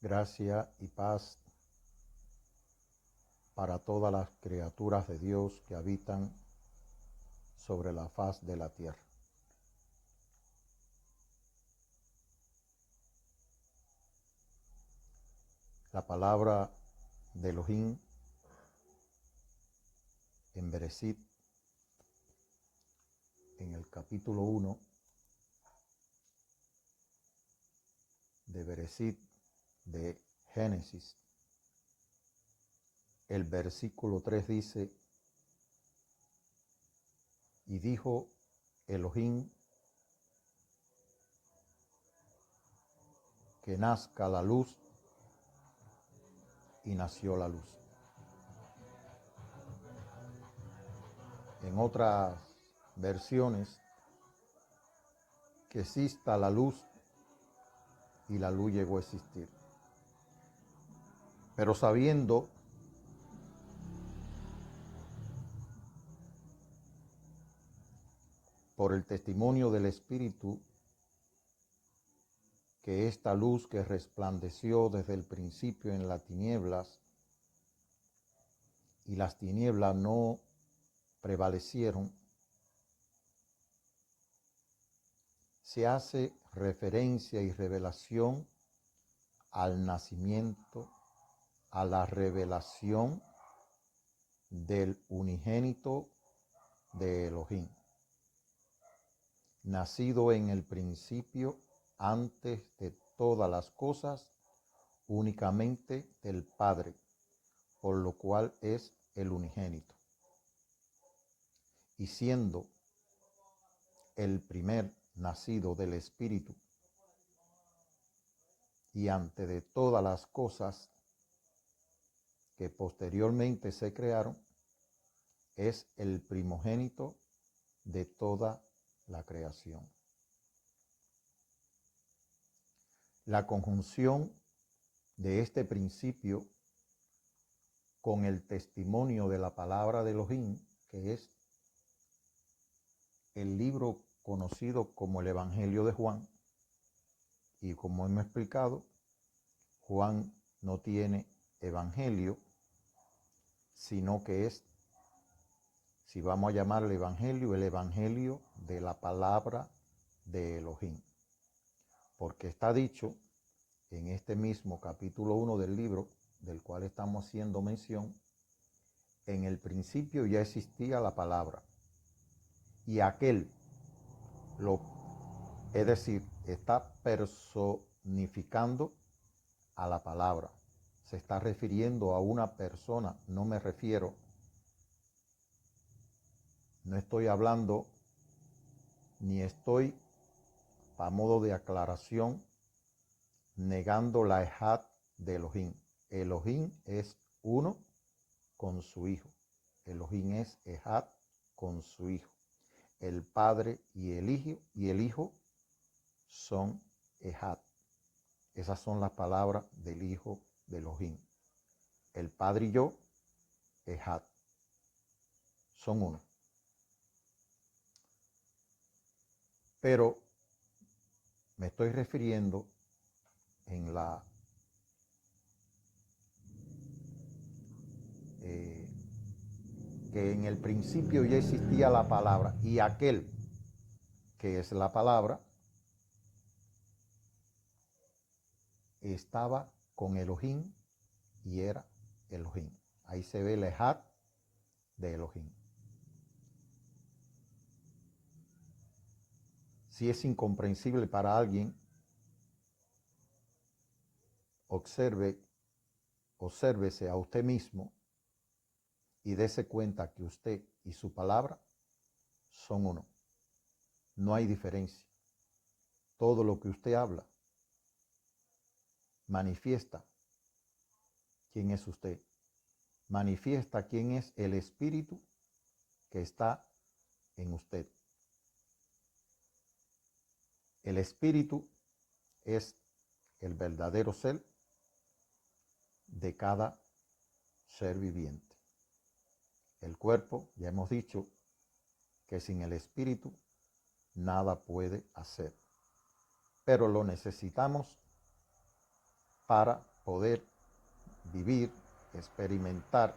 Gracia y paz para todas las criaturas de Dios que habitan sobre la faz de la tierra. La palabra de Elohim en Bereshit, en el capítulo 1 de Bereshit de Génesis, el versículo 3 dice: y dijo Elohim que nazca la luz, y nació la luz. En otras versiones, que exista la luz, y la luz llegó a existir. Pero sabiendo por el testimonio del Espíritu que esta luz que resplandeció desde el principio en las tinieblas, y las tinieblas no prevalecieron, se hace referencia y revelación al nacimiento, a la revelación del unigénito de Elohim, nacido en el principio, antes de todas las cosas, únicamente del Padre, por lo cual es el unigénito. Y siendo el primer nacido del Espíritu, y antes de todas las cosas que posteriormente se crearon, es el primogénito de toda la creación. La conjunción de este principio con el testimonio de la palabra de Elohim, que es el libro conocido como el Evangelio de Juan, y como hemos explicado, Juan no tiene evangelio, sino que es, si vamos a llamar el evangelio de la palabra de Elohim. Porque está dicho en este mismo capítulo 1 del libro, del cual estamos haciendo mención: en el principio ya existía la palabra, y aquel, es decir, está personificando a la palabra. Se está refiriendo a una persona. No estoy hablando, ni estoy, a modo de aclaración, negando la Ejad de Elohim. Elohim es uno con su Hijo. Elohim es Ejad con su Hijo. El Padre y el Hijo son Ejad. Esas son las palabras del Hijo de Elohim. El Padre y yo, Ejad, son uno. Pero me estoy refiriendo en la que en el principio ya existía la palabra, y aquel que es la palabra estaba con Elohim y era Elohim. Ahí se ve el Ejad de Elohim. Si es incomprensible para alguien, obsérvese a usted mismo y dése cuenta que usted y su palabra son uno. No hay diferencia. Todo lo que usted habla manifiesta quién es usted. Manifiesta quién es el Espíritu que está en usted. El Espíritu es el verdadero ser de cada ser viviente. El cuerpo, ya hemos dicho, que sin el Espíritu nada puede hacer, pero lo necesitamos para poder vivir, experimentar,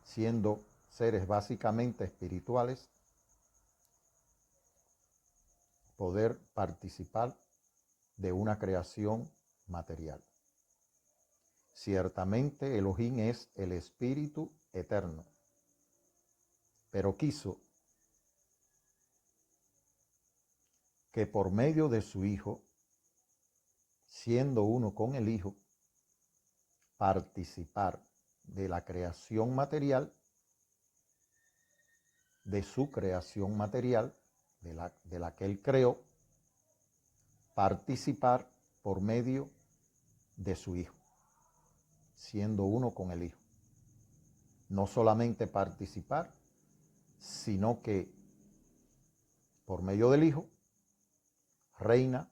siendo seres básicamente espirituales, poder participar de una creación material. Ciertamente Elohim es el Espíritu eterno, pero quiso que por medio de su Hijo, siendo uno con el Hijo, participar de la creación material, de su creación material, de la que Él creó, participar por medio de su Hijo, siendo uno con el Hijo. No solamente participar, sino que por medio del Hijo reina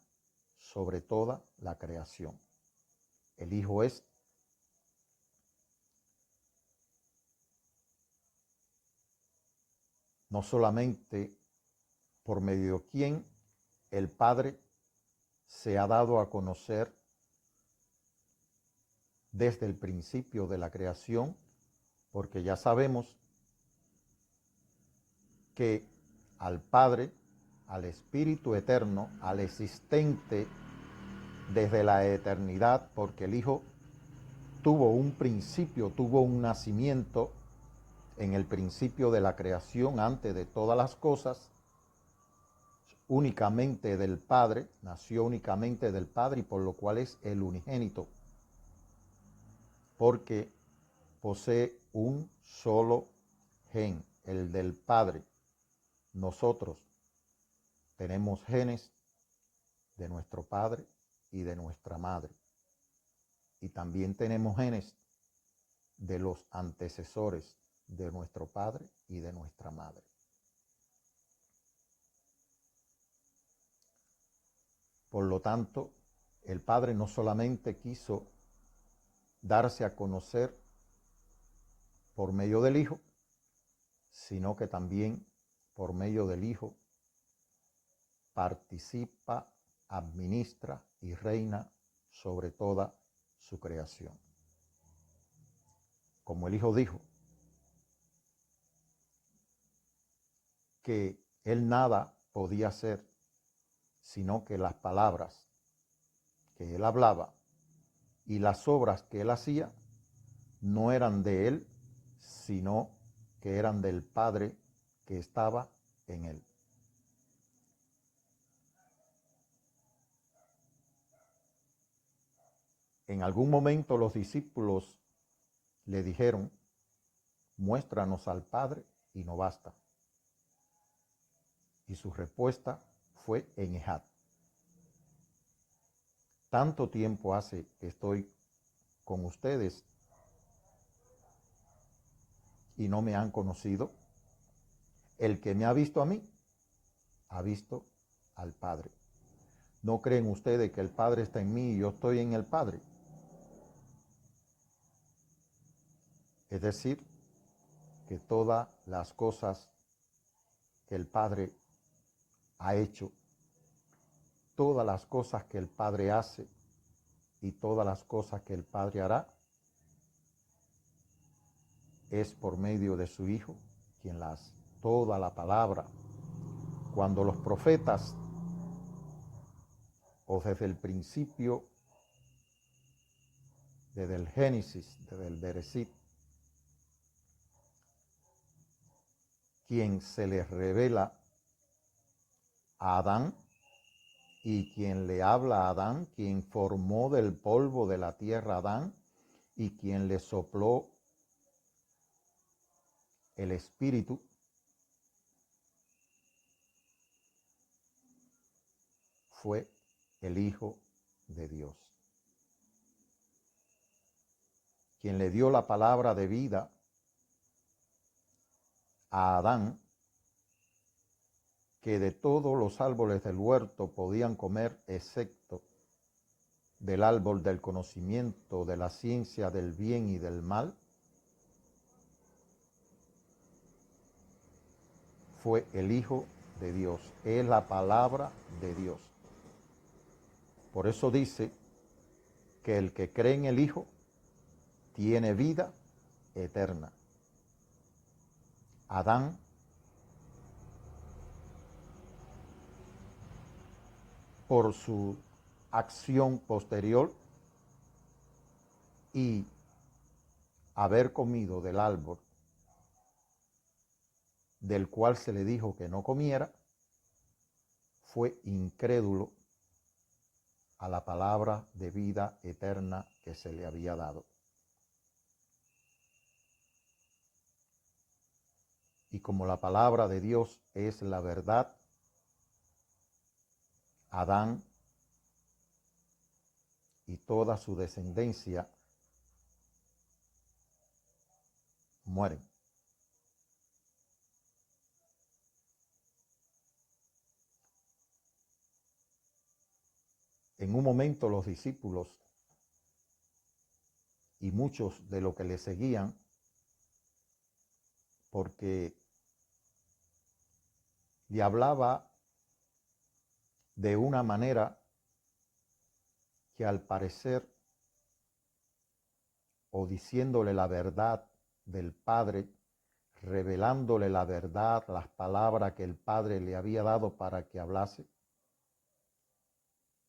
sobre toda la creación. El Hijo es no solamente por medio de quien el Padre se ha dado a conocer desde el principio de la creación, porque ya sabemos que al Padre, al Espíritu eterno, al existente desde la eternidad, porque el Hijo tuvo un principio, tuvo un nacimiento en el principio de la creación, antes de todas las cosas, únicamente del Padre, nació únicamente del Padre, y por lo cual es el unigénito, porque posee un solo gen, el del Padre. Nosotros tenemos genes de nuestro padre y de nuestra madre, y también tenemos genes de los antecesores de nuestro padre y de nuestra madre. Por lo tanto, el Padre no solamente quiso darse a conocer por medio del Hijo, sino que también por medio del Hijo participa, administra y reina sobre toda su creación. Como el Hijo dijo que Él nada podía hacer, sino que las palabras que Él hablaba y las obras que Él hacía no eran de Él, sino que eran del Padre que estaba en Él. En algún momento los discípulos le dijeron: muéstranos al Padre y no basta. Y su respuesta fue en Ejad. Tanto tiempo hace que estoy con ustedes y no me han conocido. El que me ha visto a mí, ha visto al Padre. ¿No creen ustedes que el Padre está en mí y yo estoy en el Padre? Es decir, que todas las cosas que el Padre ha hecho, todas las cosas que el Padre hace y todas las cosas que el Padre hará, es por medio de su Hijo quien las hace. Toda la palabra, cuando los profetas, o desde el principio, desde el Génesis, desde el Bereshit, quien se les revela a Adán y quien le habla a Adán, quien formó del polvo de la tierra a Adán y quien le sopló el espíritu, fue el Hijo de Dios, quien le dio la palabra de vida a Adán, que de todos los árboles del huerto podían comer, excepto del árbol del conocimiento de la ciencia del bien y del mal, fue el Hijo de Dios, es la palabra de Dios. Por eso dice que el que cree en el Hijo tiene vida eterna. Adán por su acción posterior y haber comido del árbol del cual se le dijo que no comiera, fue incrédulo a la palabra de vida eterna que se le había dado. Y como la palabra de Dios es la verdad, Adán y toda su descendencia mueren. En un momento los discípulos y muchos de los que le seguían, porque le hablaba de una manera que al parecer, o diciéndole la verdad del Padre, revelándole la verdad, las palabras que el Padre le había dado para que hablase,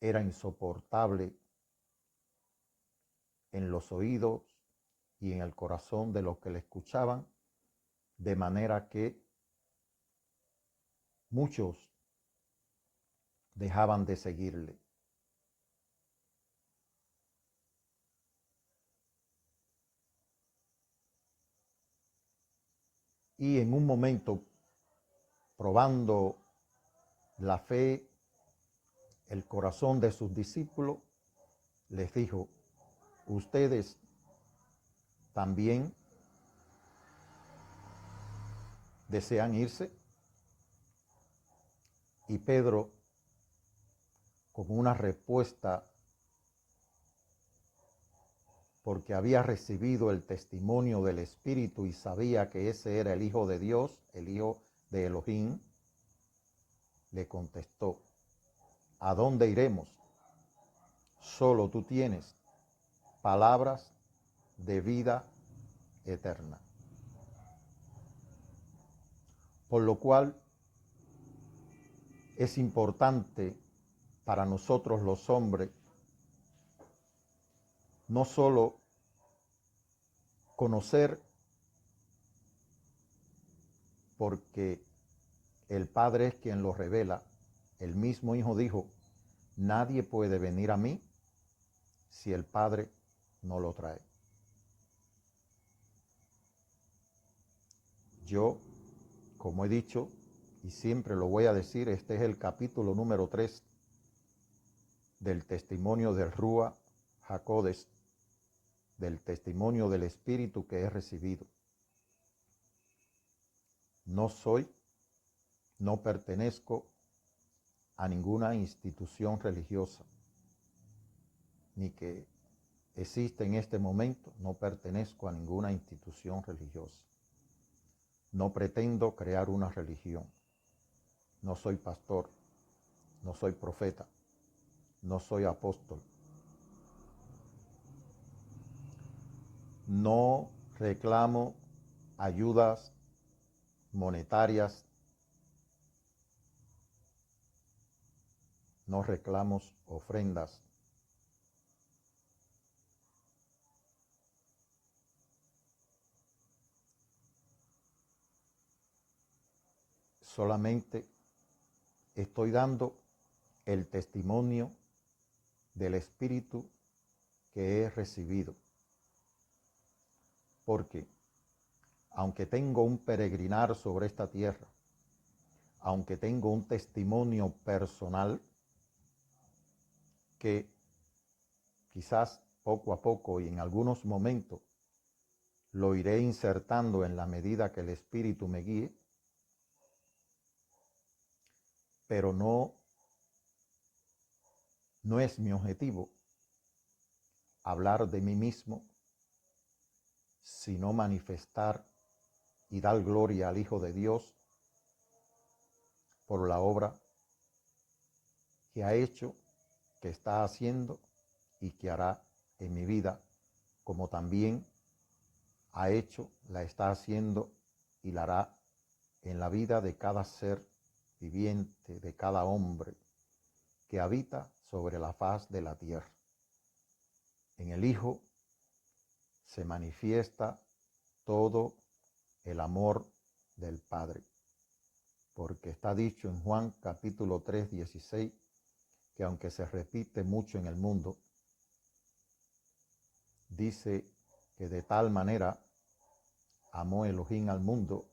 era insoportable en los oídos y en el corazón de los que le escuchaban, de manera que muchos dejaban de seguirle. Y en un momento, probando la fe, el corazón de sus discípulos, les dijo: ustedes también desean irse. Y Pedro, con una respuesta, porque había recibido el testimonio del Espíritu y sabía que ese era el Hijo de Dios, el Hijo de Elohim, le contestó: ¿a dónde iremos? Solo tú tienes palabras de vida eterna. Por lo cual es importante para nosotros los hombres no solo conocer, porque el Padre es quien lo revela. El mismo Hijo dijo: nadie puede venir a mí si el Padre no lo trae. Yo, como he dicho, y siempre lo voy a decir, este es el capítulo número 3 del testimonio del Rúa HaKodesh, del testimonio del Espíritu que he recibido. No pertenezco a ninguna institución religiosa, ni que existe en este momento. No pertenezco a ninguna institución religiosa. No pretendo crear una religión. No soy pastor, no soy profeta, no soy apóstol. No reclamo ayudas monetarias, no reclamo ofrendas. Solamente estoy dando el testimonio del Espíritu que he recibido. Porque aunque tengo un peregrinar sobre esta tierra, aunque tengo un testimonio personal que quizás poco a poco y en algunos momentos lo iré insertando en la medida que el Espíritu me guíe, pero no es mi objetivo hablar de mí mismo, sino manifestar y dar gloria al Hijo de Dios por la obra que ha hecho, que está haciendo y que hará en mi vida, como también ha hecho, la está haciendo y la hará en la vida de cada ser viviente, de cada hombre que habita sobre la faz de la tierra. En el Hijo se manifiesta todo el amor del Padre, porque está dicho en Juan capítulo 3, 16, que aunque se repite mucho en el mundo, dice que de tal manera amó Elohim al mundo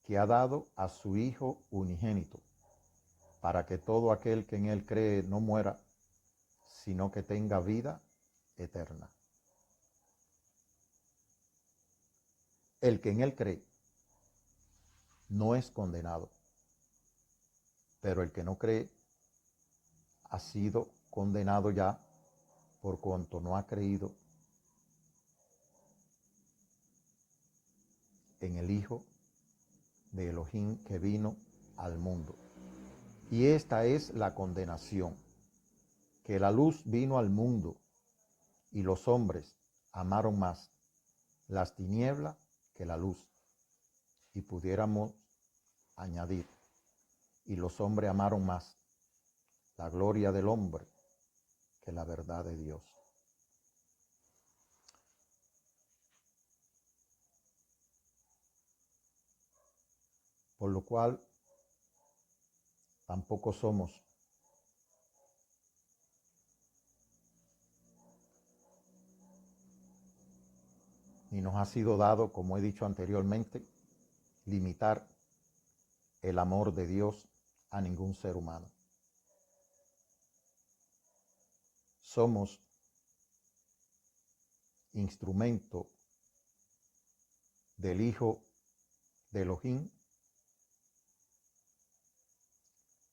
que ha dado a su Hijo unigénito, para que todo aquel que en él cree no muera, sino que tenga vida eterna. El que en él cree no es condenado, pero el que no cree ha sido condenado ya por cuanto no ha creído en el Hijo de Elohim que vino al mundo. Y esta es la condenación, que la luz vino al mundo y los hombres amaron más las tinieblas que la luz. Y pudiéramos añadir, y los hombres amaron más la gloria del hombre que la verdad de Dios. Por lo cual tampoco somos ni nos ha sido dado, como he dicho anteriormente, limitar el amor de Dios a ningún ser humano. Somos instrumento del Hijo de Elohim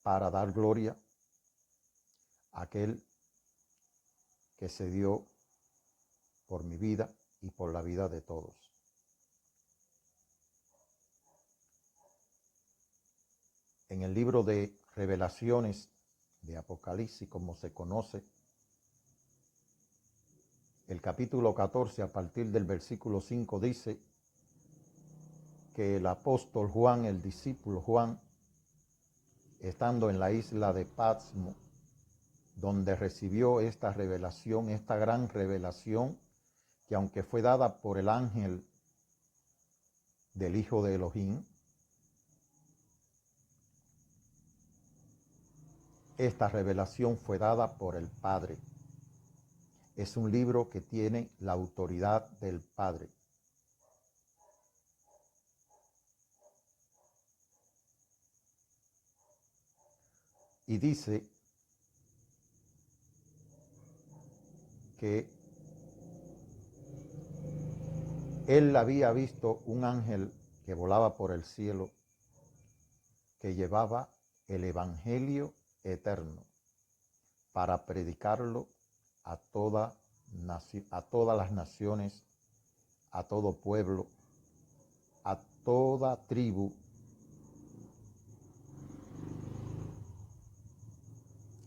para dar gloria a aquel que se dio por mi vida y por la vida de todos. En el libro de Revelaciones de Apocalipsis, como se conoce, el capítulo 14, a partir del versículo 5, dice que el apóstol Juan, el discípulo Juan, estando en la isla de Patmos, donde recibió esta revelación, esta gran revelación, que aunque fue dada por el ángel del Hijo de Elohim, esta revelación fue dada por el Padre. Es un libro que tiene la autoridad del Padre. Y dice que él había visto un ángel que volaba por el cielo, que llevaba el evangelio eterno para predicarlo a todas las naciones, a todo pueblo, a toda tribu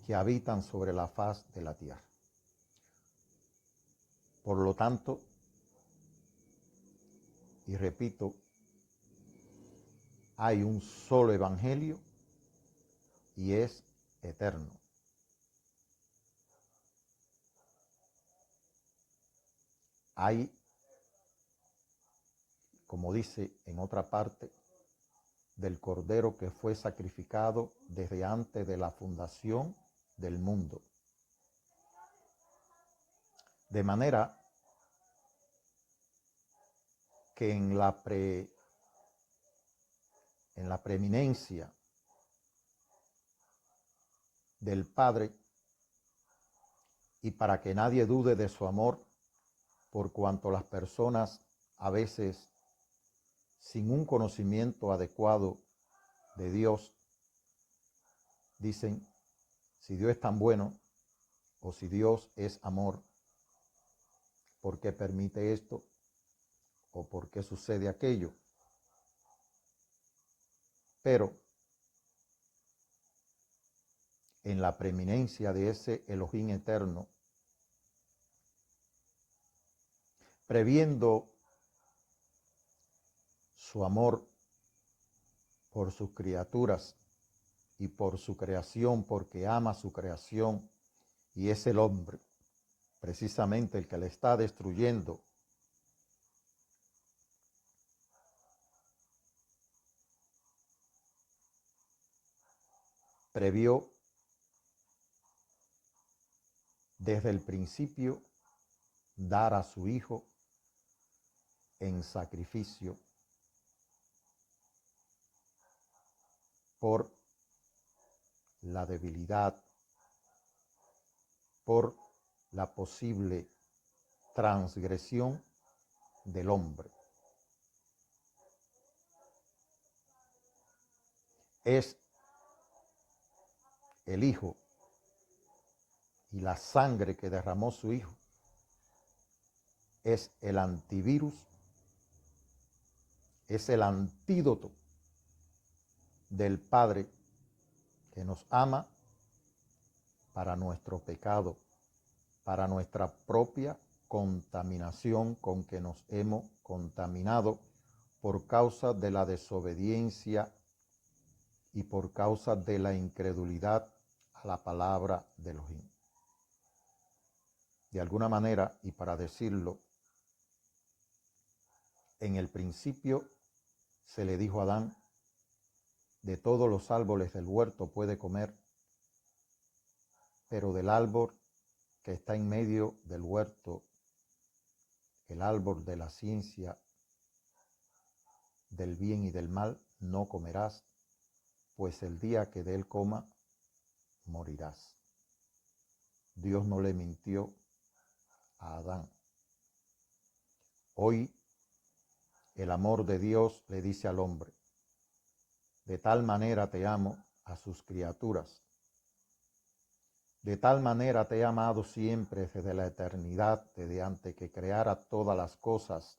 que habitan sobre la faz de la tierra. Por lo tanto, y repito, hay un solo evangelio y es eterno. Hay, como dice en otra parte, del Cordero que fue sacrificado desde antes de la fundación del mundo. De manera que en la preeminencia del Padre, y para que nadie dude de su amor, por cuanto las personas a veces sin un conocimiento adecuado de Dios dicen, si Dios es tan bueno o si Dios es amor, ¿por qué permite esto o por qué sucede aquello? Pero en la preeminencia de ese Elohim eterno, previendo su amor por sus criaturas y por su creación, porque ama su creación, y es el hombre precisamente el que le está destruyendo. Previó desde el principio dar a su hijo en sacrificio por la debilidad, por la posible transgresión del hombre. Es el hijo y la sangre que derramó su hijo es el antivirus, es el antídoto del Padre que nos ama para nuestro pecado, para nuestra propia contaminación con que nos hemos contaminado por causa de la desobediencia y por causa de la incredulidad a la palabra de Elohim. De alguna manera, y para decirlo, en el principio se le dijo a Adán, de todos los árboles del huerto puede comer, pero del árbol que está en medio del huerto, el árbol de la ciencia del bien y del mal, no comerás, pues el día que de él coma, morirás. Dios no le mintió a Adán. Hoy el amor de Dios le dice al hombre, de tal manera te amo a sus criaturas, de tal manera te he amado siempre desde la eternidad, desde antes que creara todas las cosas.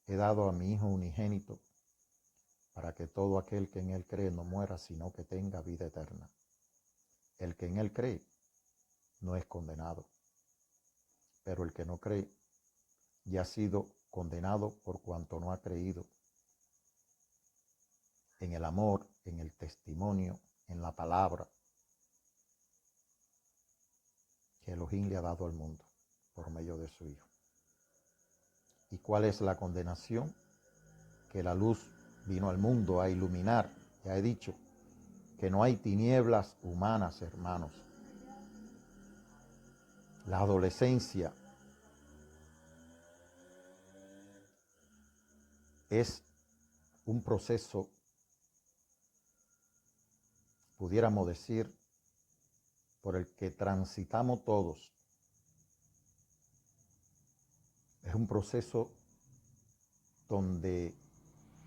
He dado a mi Hijo unigénito para que todo aquel que en él cree no muera, sino que tenga vida eterna. El que en él cree no es condenado, pero el que no cree ya ha sido condenado por cuanto no ha creído en el amor, en el testimonio, en la palabra que Elohim le ha dado al mundo por medio de su Hijo. ¿Y cuál es la condenación? Que la luz vino al mundo a iluminar. Ya he dicho que no hay tinieblas humanas, hermanos. La adolescencia es un proceso, pudiéramos decir, por el que transitamos todos. Es un proceso donde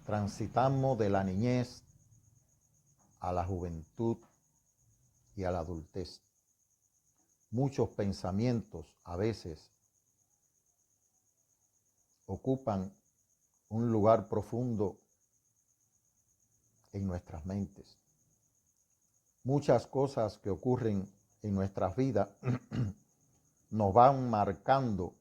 transitamos de la niñez a la juventud y a la adultez. Muchos pensamientos a veces ocupan un lugar profundo en nuestras mentes. Muchas cosas que ocurren en nuestras vidas nos van marcando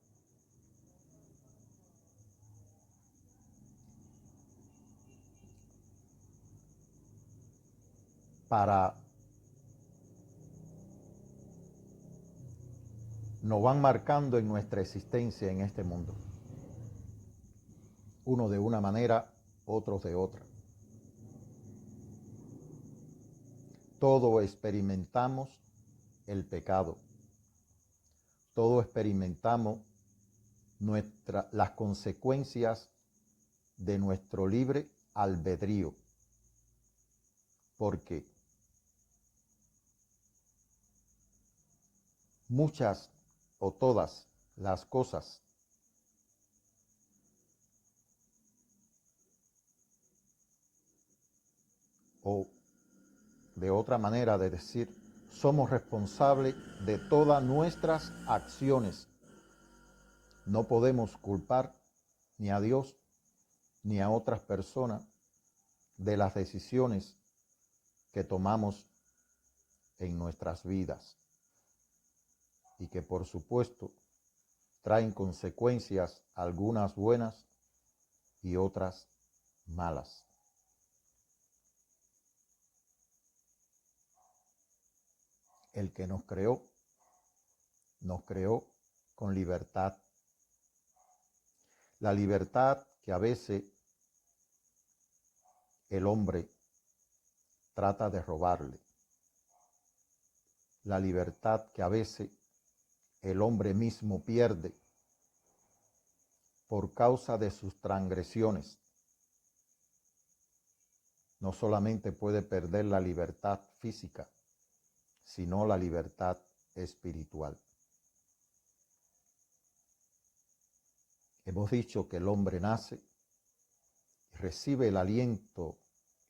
nos van marcando en nuestra existencia en este mundo. Uno de una manera, otros de otra. Todo experimentamos el pecado. Todo experimentamos las consecuencias de nuestro libre albedrío. Porque muchas o todas las cosas o de otra manera de decir, somos responsables de todas nuestras acciones. No podemos culpar ni a Dios ni a otras personas de las decisiones que tomamos en nuestras vidas y que por supuesto traen consecuencias, algunas buenas y otras malas. El que nos creó con libertad. La libertad que a veces el hombre trata de robarle. La libertad que a veces el hombre mismo pierde por causa de sus transgresiones. No solamente puede perder la libertad física, sino la libertad espiritual. Hemos dicho que el hombre nace y recibe el aliento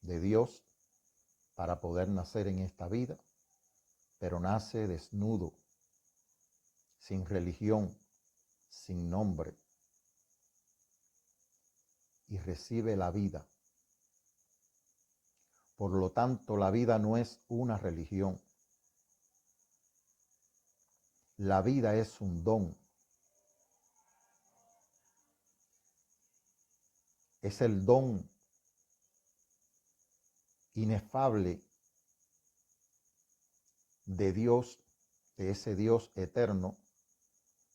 de Dios para poder nacer en esta vida, pero nace desnudo, sin religión, sin nombre, y recibe la vida. Por lo tanto, la vida no es una religión. La vida es un don. Es el don inefable de Dios, de ese Dios eterno,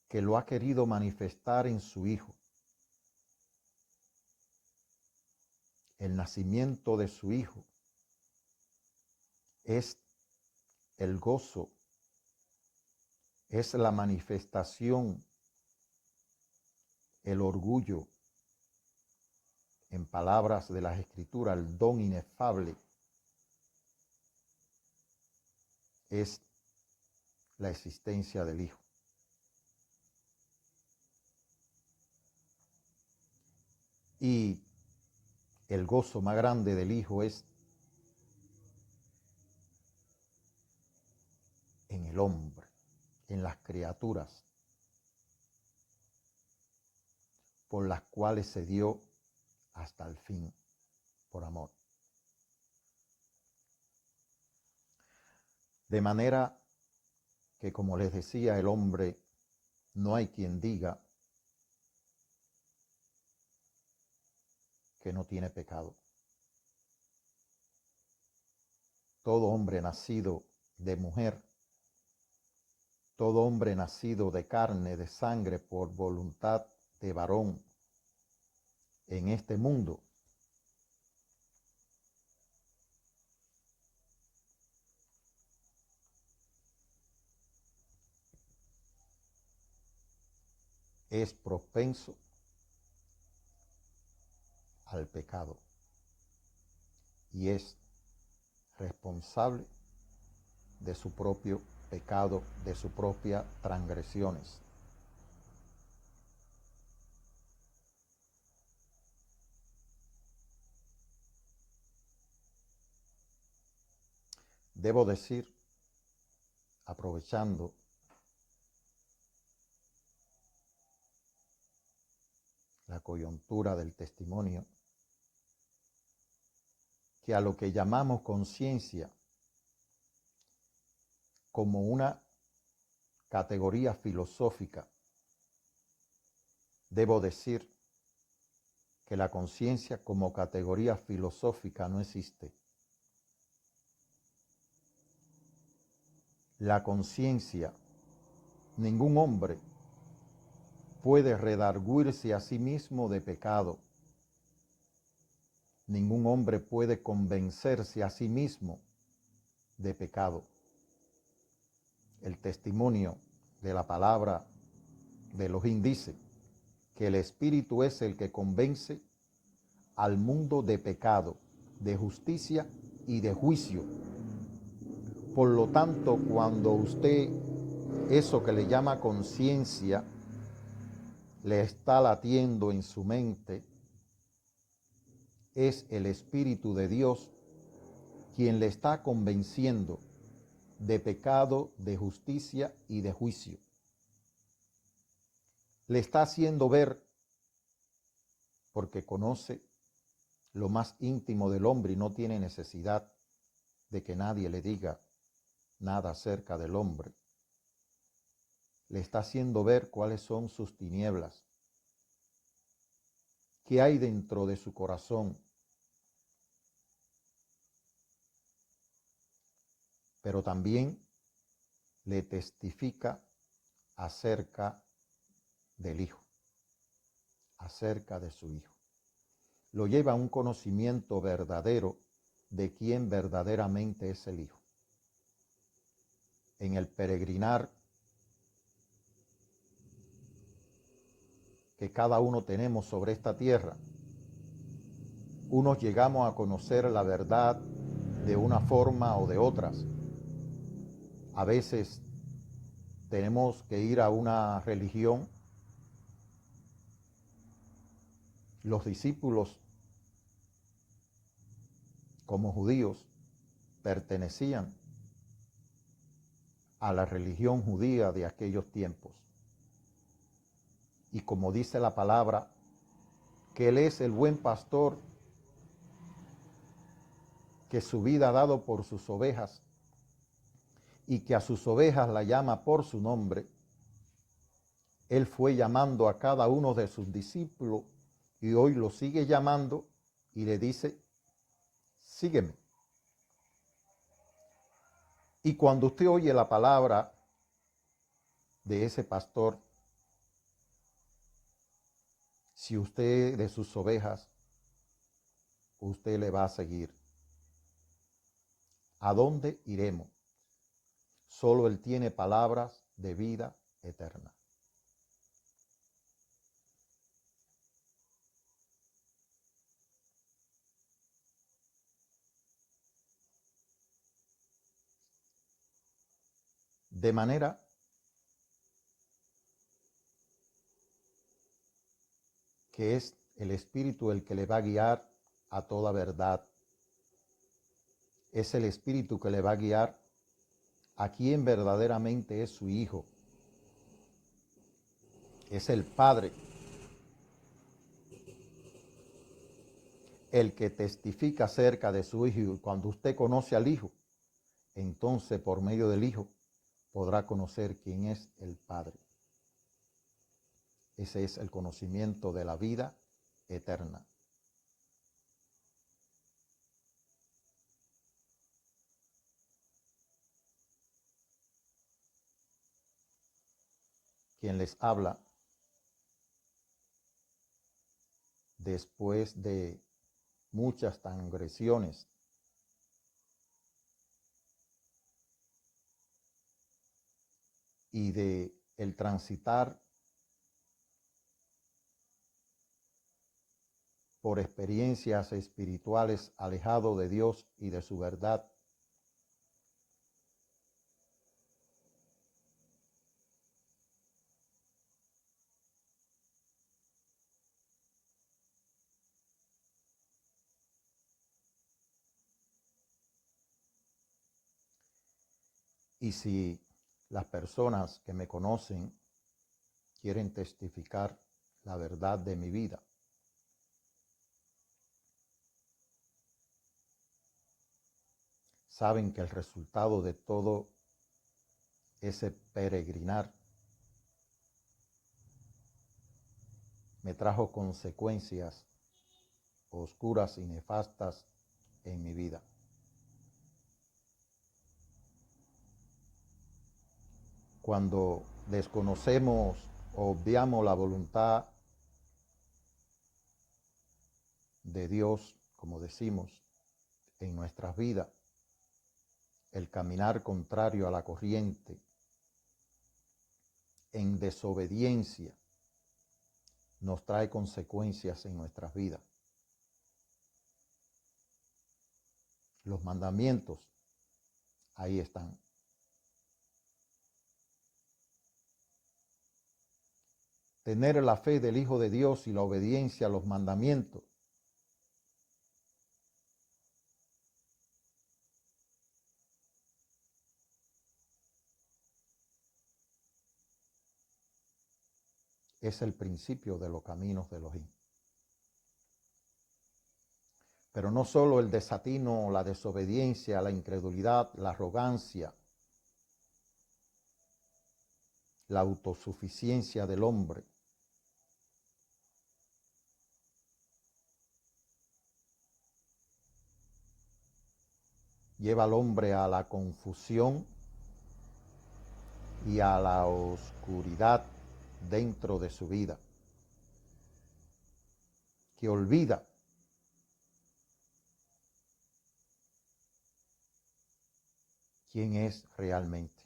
que lo ha querido manifestar en su Hijo. El nacimiento de su Hijo es el gozo, es la manifestación, el orgullo, en palabras de las Escrituras, el don inefable es la existencia del Hijo. Y el gozo más grande del Hijo es en el hombre, en las criaturas por las cuales se dio hasta el fin, por amor. De manera que, como les decía, el hombre, no hay quien diga que no tiene pecado. Todo hombre nacido de mujer, todo hombre nacido de carne, de sangre, por voluntad de varón en este mundo, es propenso al pecado y es responsable de su propio pecado, de sus propias transgresiones. Debo decir, aprovechando la coyuntura del testimonio, que a lo que llamamos conciencia como una categoría filosófica, debo decir que la conciencia como categoría filosófica no existe. La conciencia, ningún hombre puede redarguirse a sí mismo de pecado. Ningún hombre puede convencerse a sí mismo de pecado. El testimonio de la palabra de Elohim dice que el Espíritu es el que convence al mundo de pecado, de justicia y de juicio. Por lo tanto, cuando usted eso que le llama conciencia le está latiendo en su mente, es el Espíritu de Dios quien le está convenciendo de pecado, de justicia y de juicio. Le está haciendo ver, porque conoce lo más íntimo del hombre y no tiene necesidad de que nadie le diga nada acerca del hombre. Le está haciendo ver cuáles son sus tinieblas, qué hay dentro de su corazón. Pero también le testifica acerca del Hijo, acerca de su Hijo. Lo lleva a un conocimiento verdadero de quién verdaderamente es el Hijo. En el peregrinar que cada uno tenemos sobre esta tierra, unos llegamos a conocer la verdad de una forma o de otras. A veces tenemos que ir a una religión. Los discípulos, como judíos, pertenecían a la religión judía de aquellos tiempos. Y como dice la palabra, que Él es el buen pastor que su vida ha dado por sus ovejas y que a sus ovejas la llama por su nombre, Él fue llamando a cada uno de sus discípulos y hoy lo sigue llamando y le dice, sígueme. Y cuando usted oye la palabra de ese pastor, si usted de sus ovejas, usted le va a seguir. ¿A dónde iremos? Solo Él tiene palabras de vida eterna. De manera que es el Espíritu el que le va a guiar a toda verdad. Es el Espíritu que le va a guiar a quien verdaderamente es su Hijo. Es el Padre el que testifica acerca de su Hijo. Y cuando usted conoce al Hijo, entonces por medio del Hijo podrá conocer quién es el Padre. Ese es el conocimiento de la vida eterna. Quien les habla después de muchas transgresiones y de el transitar por experiencias espirituales alejado de Dios y de su verdad, y si las personas que me conocen quieren testificar la verdad de mi vida, saben que el resultado de todo ese peregrinar me trajo consecuencias oscuras y nefastas en mi vida. Cuando desconocemos o obviamos la voluntad de Dios, como decimos, en nuestras vidas, el caminar contrario a la corriente, en desobediencia, nos trae consecuencias en nuestras vidas. Los mandamientos, ahí están. Tener la fe del Hijo de Dios y la obediencia a los mandamientos es el principio de los caminos de Elohim. Pero no solo el desatino, la desobediencia, la incredulidad, la arrogancia, la autosuficiencia del hombre. Lleva al hombre a la confusión y a la oscuridad dentro de su vida, que olvida quién es realmente.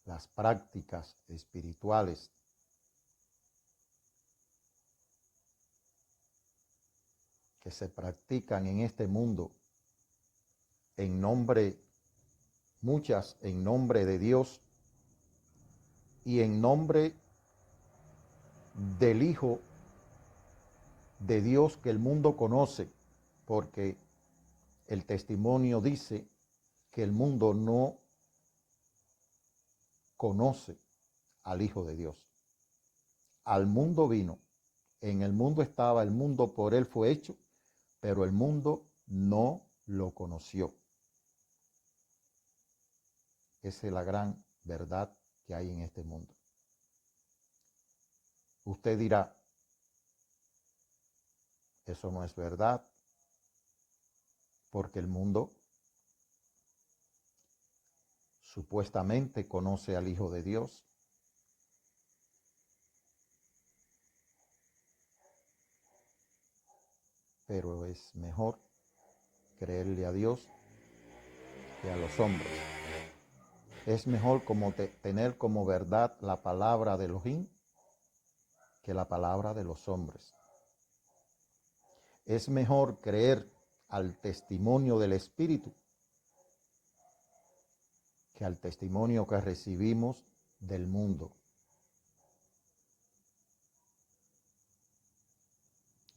Las prácticas espirituales que se practican en este mundo en nombre, muchas en nombre de Dios y en nombre del Hijo de Dios que el mundo conoce, porque el testimonio dice que el mundo no conoce al Hijo de Dios. Al mundo vino, en el mundo estaba, el mundo por él fue hecho, pero el mundo no lo conoció. Esa es la gran verdad que hay en este mundo. Usted dirá, eso no es verdad, porque el mundo supuestamente conoce al Hijo de Dios. Pero es mejor creerle a Dios que a los hombres. Es mejor tener como verdad la palabra de Elohim que la palabra de los hombres. Es mejor creer al testimonio del Espíritu que al testimonio que recibimos del mundo.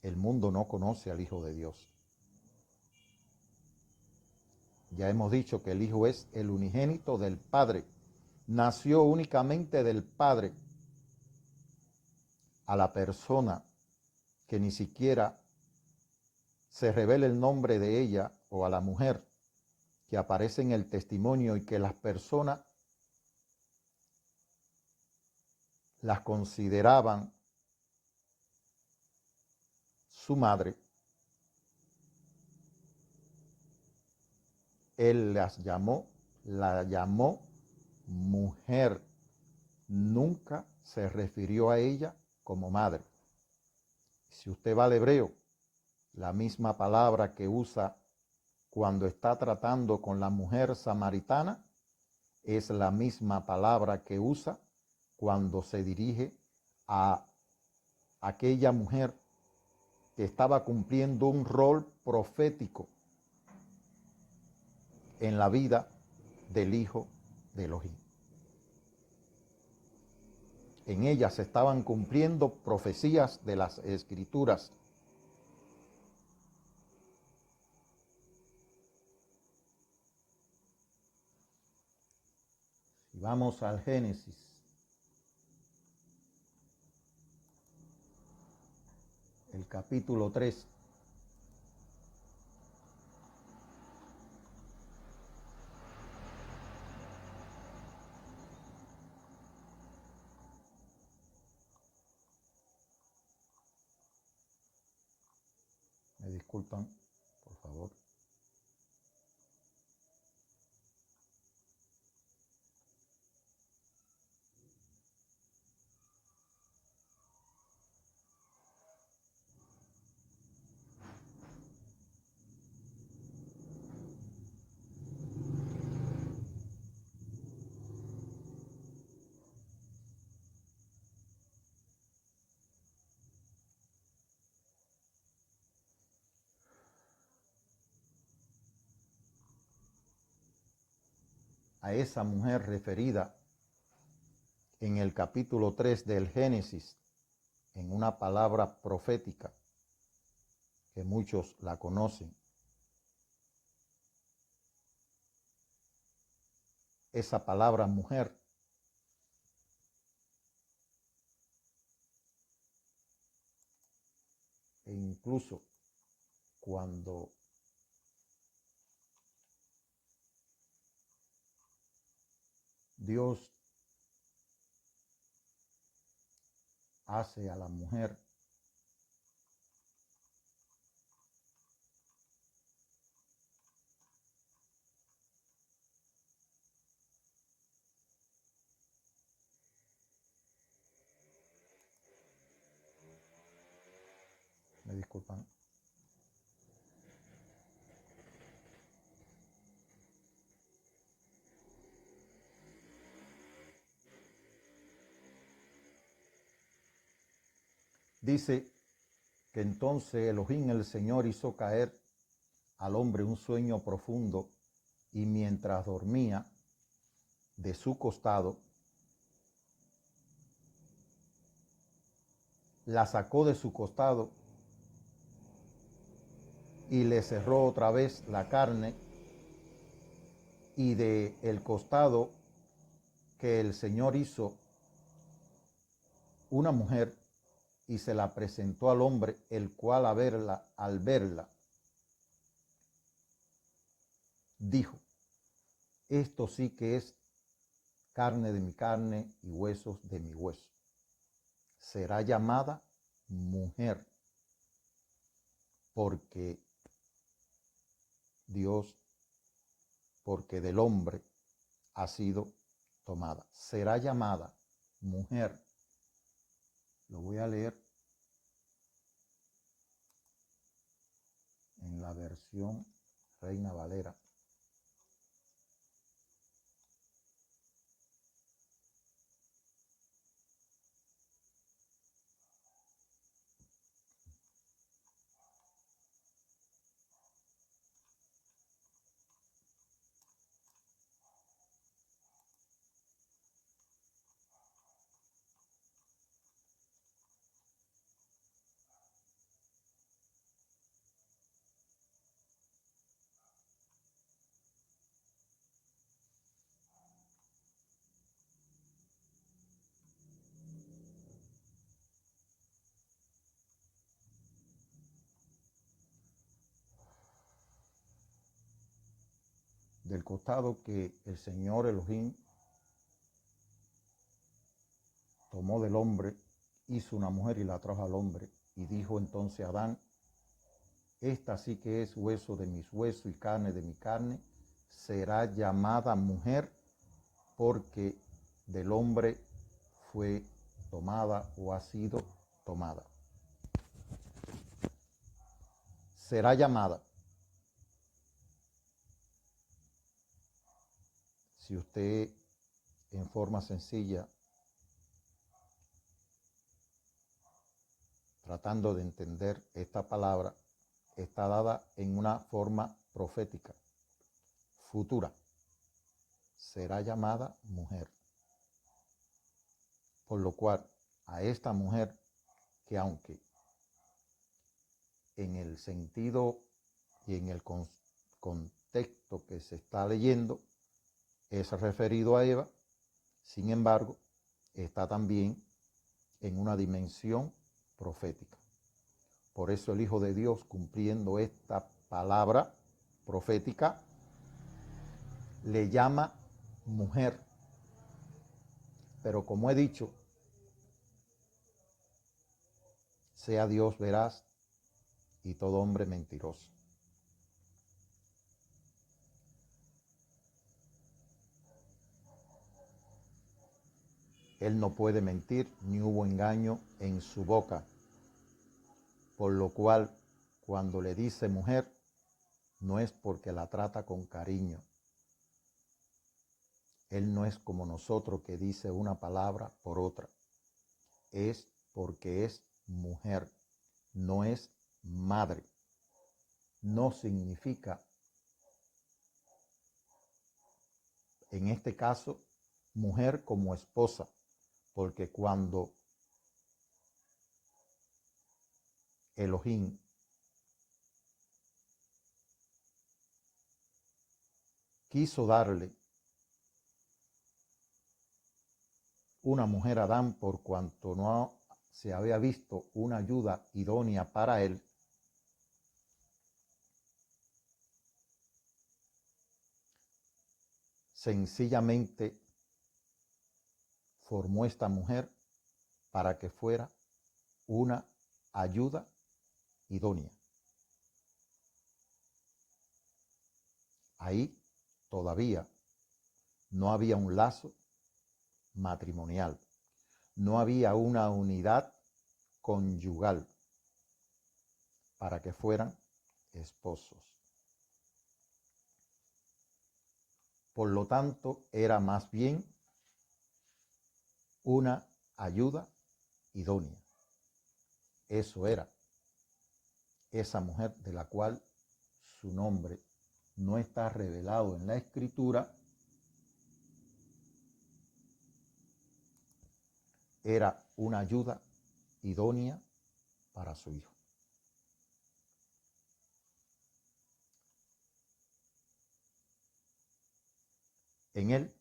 El mundo no conoce al Hijo de Dios. Ya hemos dicho que el Hijo es el unigénito del Padre. Nació únicamente del Padre. A la persona que ni siquiera se revela el nombre de ella, o a la mujer que aparece en el testimonio y que las personas las consideraban su madre, él la llamó mujer. Nunca se refirió a ella como madre. Si usted va al hebreo, la misma palabra que usa cuando está tratando con la mujer samaritana es la misma palabra que usa cuando se dirige a aquella mujer que estaba cumpliendo un rol profético en la vida del Hijo de Elohim. En ella se estaban cumpliendo profecías de las Escrituras. Y vamos al Génesis, el capítulo 3. Me disculpan, por favor. A esa mujer referida en el capítulo 3 del Génesis, en una palabra profética que muchos la conocen. Esa palabra mujer e incluso cuando Dios hace a la mujer me disculpan. Dice que entonces Elohim, el Señor, hizo caer al hombre un sueño profundo, y mientras dormía, de su costado, la sacó de su costado y le cerró otra vez la carne, y de el costado que el Señor hizo una mujer, y se la presentó al hombre, el cual al verla, dijo: esto sí que es carne de mi carne y huesos de mi hueso. Será llamada mujer, porque porque del hombre ha sido tomada. Será llamada mujer. Lo voy a leer en la versión Reina Valera. Del costado que el Señor Elohim tomó del hombre, hizo una mujer y la trajo al hombre. Y dijo entonces a Adán: esta sí que es hueso de mis huesos y carne de mi carne, será llamada mujer, porque del hombre fue tomada o ha sido tomada. Será llamada. Si usted en forma sencilla, tratando de entender esta palabra, está dada en una forma profética, futura. Será llamada mujer. Por lo cual, a esta mujer, que aunque en el sentido y en el contexto que se está leyendo es referido a Eva, sin embargo, está también en una dimensión profética. Por eso el Hijo de Dios, cumpliendo esta palabra profética, le llama mujer. Pero como he dicho, sea Dios veraz y todo hombre mentiroso. Él no puede mentir, ni hubo engaño en su boca. Por lo cual, cuando le dice mujer, no es porque la trata con cariño. Él no es como nosotros, que dice una palabra por otra. Es porque es mujer, no es madre. No significa, en este caso, mujer como esposa, porque cuando Elohim quiso darle una mujer a Adán, por cuanto no se había visto una ayuda idónea para él, sencillamente formó esta mujer para que fuera una ayuda idónea. Ahí todavía no había un lazo matrimonial, no había una unidad conyugal para que fueran esposos. Por lo tanto, era más bien una ayuda idónea. Eso era esa mujer de la cual su nombre no está revelado en la Escritura. Era una ayuda idónea para su hijo. En él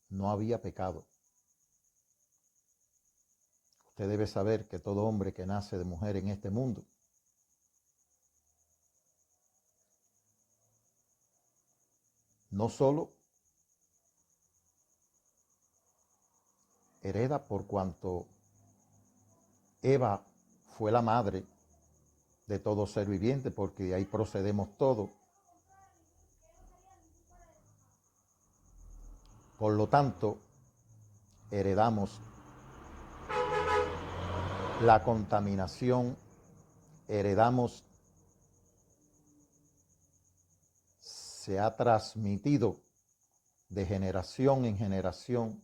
no había pecado. Usted debe saber que todo hombre que nace de mujer en este mundo no solo hereda por cuanto Eva fue la madre de todo ser viviente, porque de ahí procedemos todos. Por lo tanto, heredamos la contaminación, heredamos, se ha transmitido de generación en generación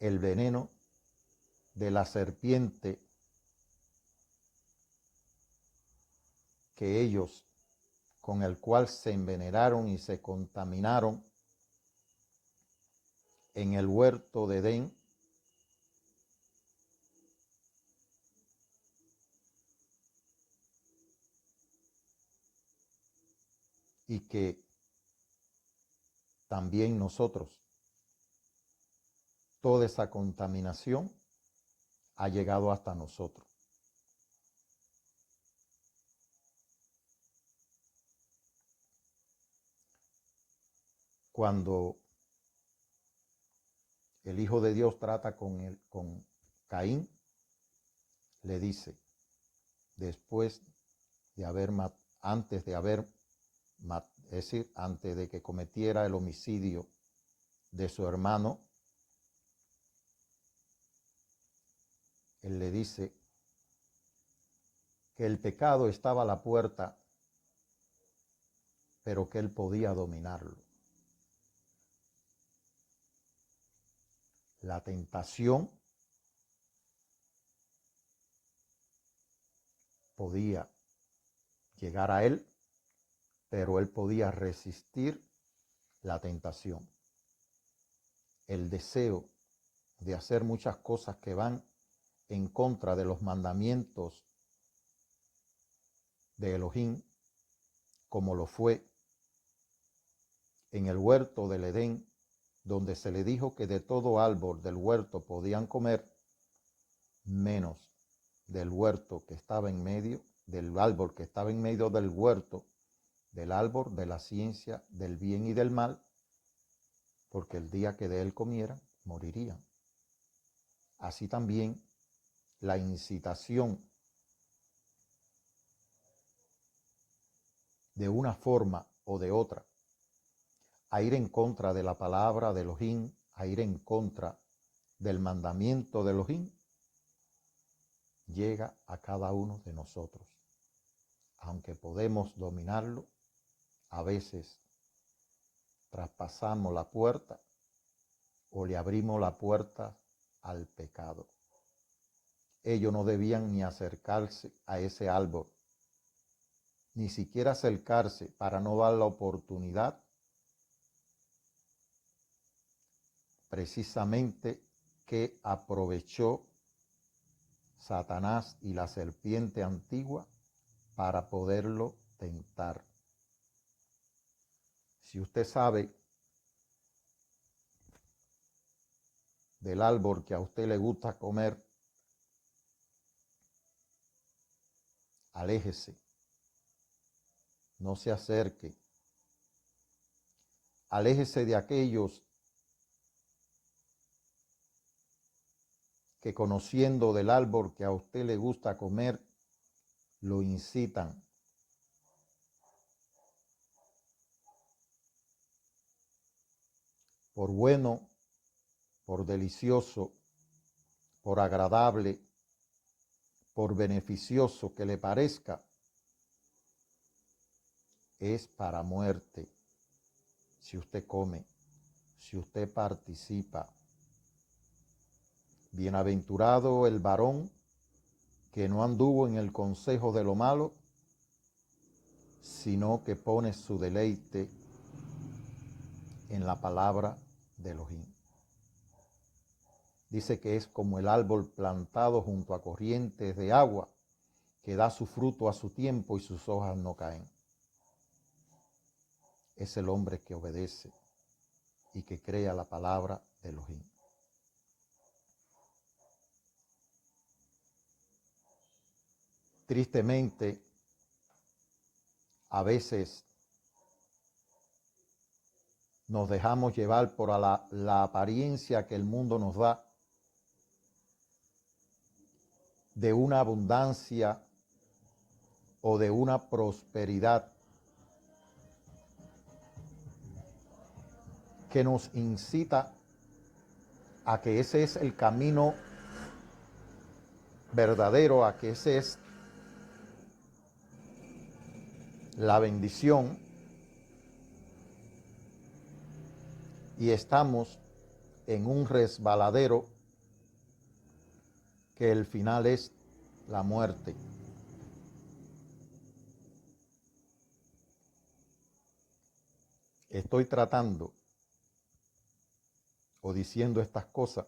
el veneno de la serpiente que ellos, con el cual se envenenaron y se contaminaron en el huerto de Edén, y que también nosotros, toda esa contaminación ha llegado hasta nosotros. Cuando el Hijo de Dios trata con Caín, le dice, después de haber antes de que cometiera el homicidio de su hermano, él le dice que el pecado estaba a la puerta, pero que él podía dominarlo. La tentación podía llegar a él, pero él podía resistir la tentación. El deseo de hacer muchas cosas que van en contra de los mandamientos de Elohim, como lo fue en el huerto del Edén, donde se le dijo que de todo árbol del huerto podían comer, menos del huerto que estaba en medio, del árbol que estaba en medio del huerto, del árbol de la ciencia del bien y del mal, porque el día que de él comieran, morirían. Así también la incitación de una forma o de otra a ir en contra de la palabra de Elohim, a ir en contra del mandamiento de Elohim, llega a cada uno de nosotros. Aunque podemos dominarlo, a veces traspasamos la puerta o le abrimos la puerta al pecado. Ellos no debían ni acercarse a ese árbol, ni siquiera acercarse para no dar la oportunidad precisamente que aprovechó Satanás y la serpiente antigua para poderlo tentar. Si usted sabe del árbol que a usted le gusta comer, aléjese, no se acerque, aléjese de aquellos que conociendo del árbol que a usted le gusta comer, lo incitan. Por bueno, por delicioso, por agradable, por beneficioso que le parezca, es para muerte. Si usted come, si usted participa. Bienaventurado el varón que no anduvo en el consejo de lo malo, sino que pone su deleite en la palabra de Elohim. Dice que es como el árbol plantado junto a corrientes de agua, que da su fruto a su tiempo y sus hojas no caen. Es el hombre que obedece y que crea la palabra de Elohim. Tristemente, a veces nos dejamos llevar por la apariencia que el mundo nos da de una abundancia o de una prosperidad que nos incita a que ese es el camino verdadero, a que ese es la bendición, y estamos en un resbaladero que el final es la muerte. Estoy tratando o diciendo estas cosas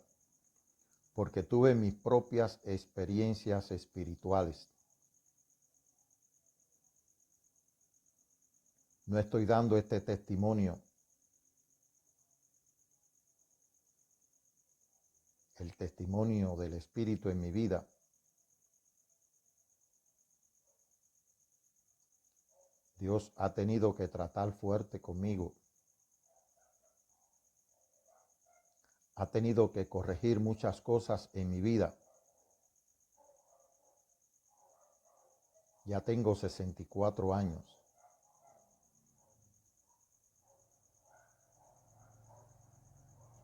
porque tuve mis propias experiencias espirituales. No estoy dando este testimonio, el testimonio del Espíritu en mi vida, Dios ha tenido que tratar fuerte conmigo. Ha tenido que corregir muchas cosas en mi vida. Ya tengo 64 años.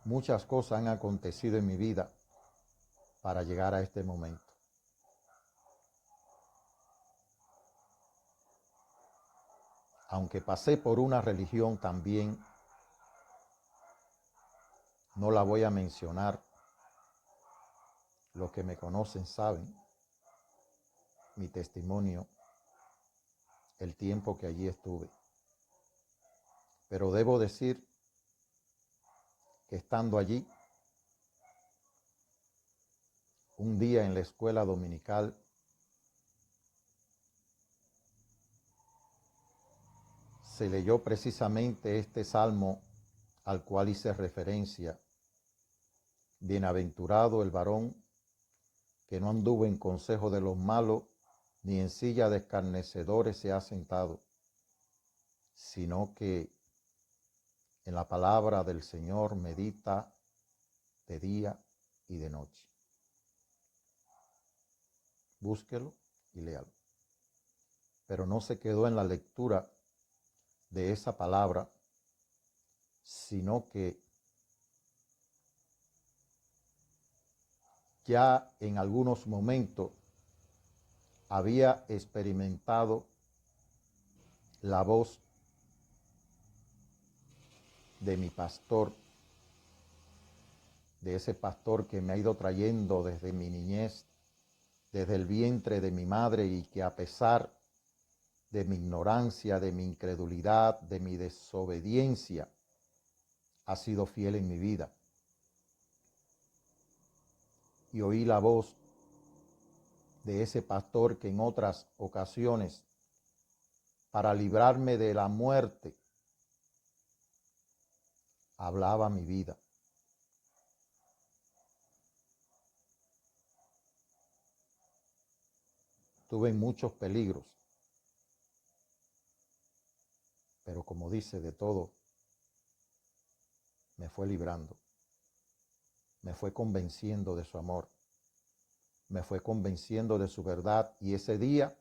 Muchas cosas han acontecido en mi vida para llegar a este momento. Aunque pasé por una religión también, no la voy a mencionar. Los que me conocen saben mi testimonio, el tiempo que allí estuve. Pero debo decir que estando allí, un día en la escuela dominical, se leyó precisamente este salmo al cual hice referencia. Bienaventurado el varón que no anduvo en consejo de los malos, ni en silla de escarnecedores se ha sentado, sino que en la palabra del Señor medita de día y de noche. Búsquelo y léalo. Pero no se quedó en la lectura de esa palabra, sino que ya en algunos momentos había experimentado la voz de mi pastor, de ese pastor que me ha ido trayendo desde mi niñez, desde el vientre de mi madre, y que a pesar de mi ignorancia, de mi incredulidad, de mi desobediencia, ha sido fiel en mi vida. Y oí la voz de ese pastor que en otras ocasiones, para librarme de la muerte, hablaba mi vida. Tuve muchos peligros, pero como dice, de todo me fue librando, me fue convenciendo de su amor. me fue convenciendo de su verdad y ese día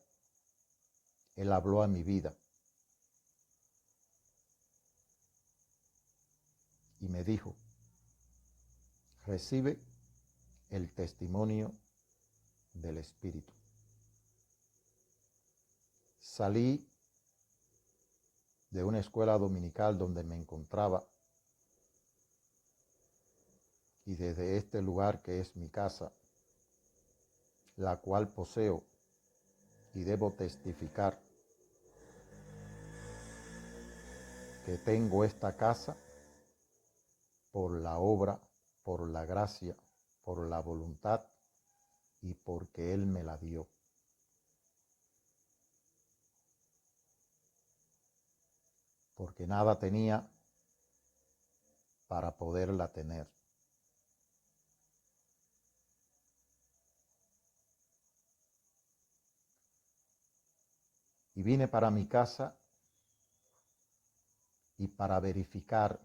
Él habló a mi vida y me dijo, recibe el testimonio del Espíritu. Salí de una escuela dominical donde me encontraba y desde este lugar que es mi casa, la cual poseo y debo testificar que tengo esta casa por la obra, por la gracia, por la voluntad y porque Él me la dio. Porque nada tenía para poderla tener. Y vine para mi casa y para verificar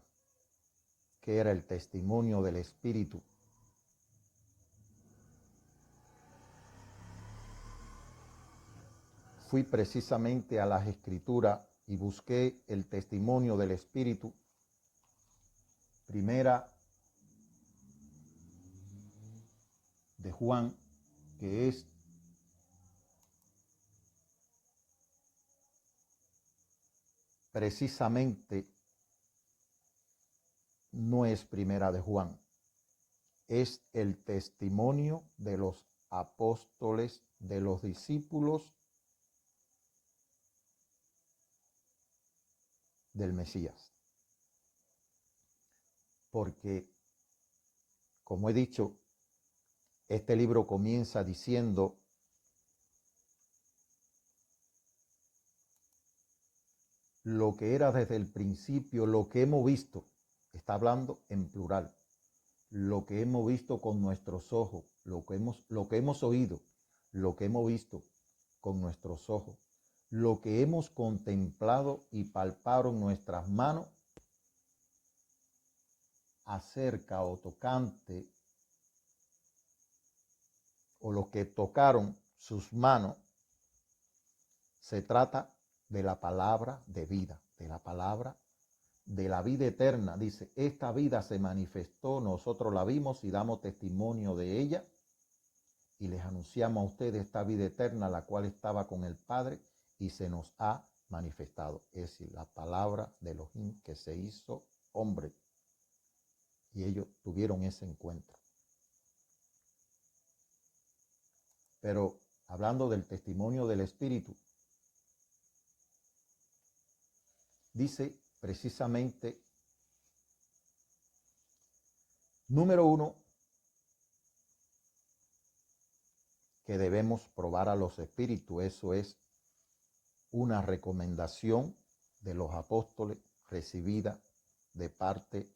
que era el testimonio del Espíritu. Fui precisamente a las Escrituras y busqué el testimonio del Espíritu. Primera de Juan, que es precisamente, no es Primera de Juan, es el testimonio de los apóstoles, de los discípulos del Mesías. Porque, como he dicho, este libro comienza diciendo lo que era desde el principio, lo que hemos visto, está hablando en plural, lo que hemos visto con nuestros ojos, lo que hemos oído, lo que hemos visto con nuestros ojos, lo que hemos contemplado y palparon nuestras manos acerca o tocante, o lo que tocaron sus manos, se trata de la palabra de vida, de la palabra de la vida eterna. Dice, esta vida se manifestó, nosotros la vimos y damos testimonio de ella y les anunciamos a ustedes esta vida eterna, la cual estaba con el Padre y se nos ha manifestado. Es decir, la palabra de Elohim que se hizo hombre. Y ellos tuvieron ese encuentro. Pero hablando del testimonio del Espíritu, dice precisamente, número 1, que debemos probar a los espíritus. Eso es una recomendación de los apóstoles recibida de parte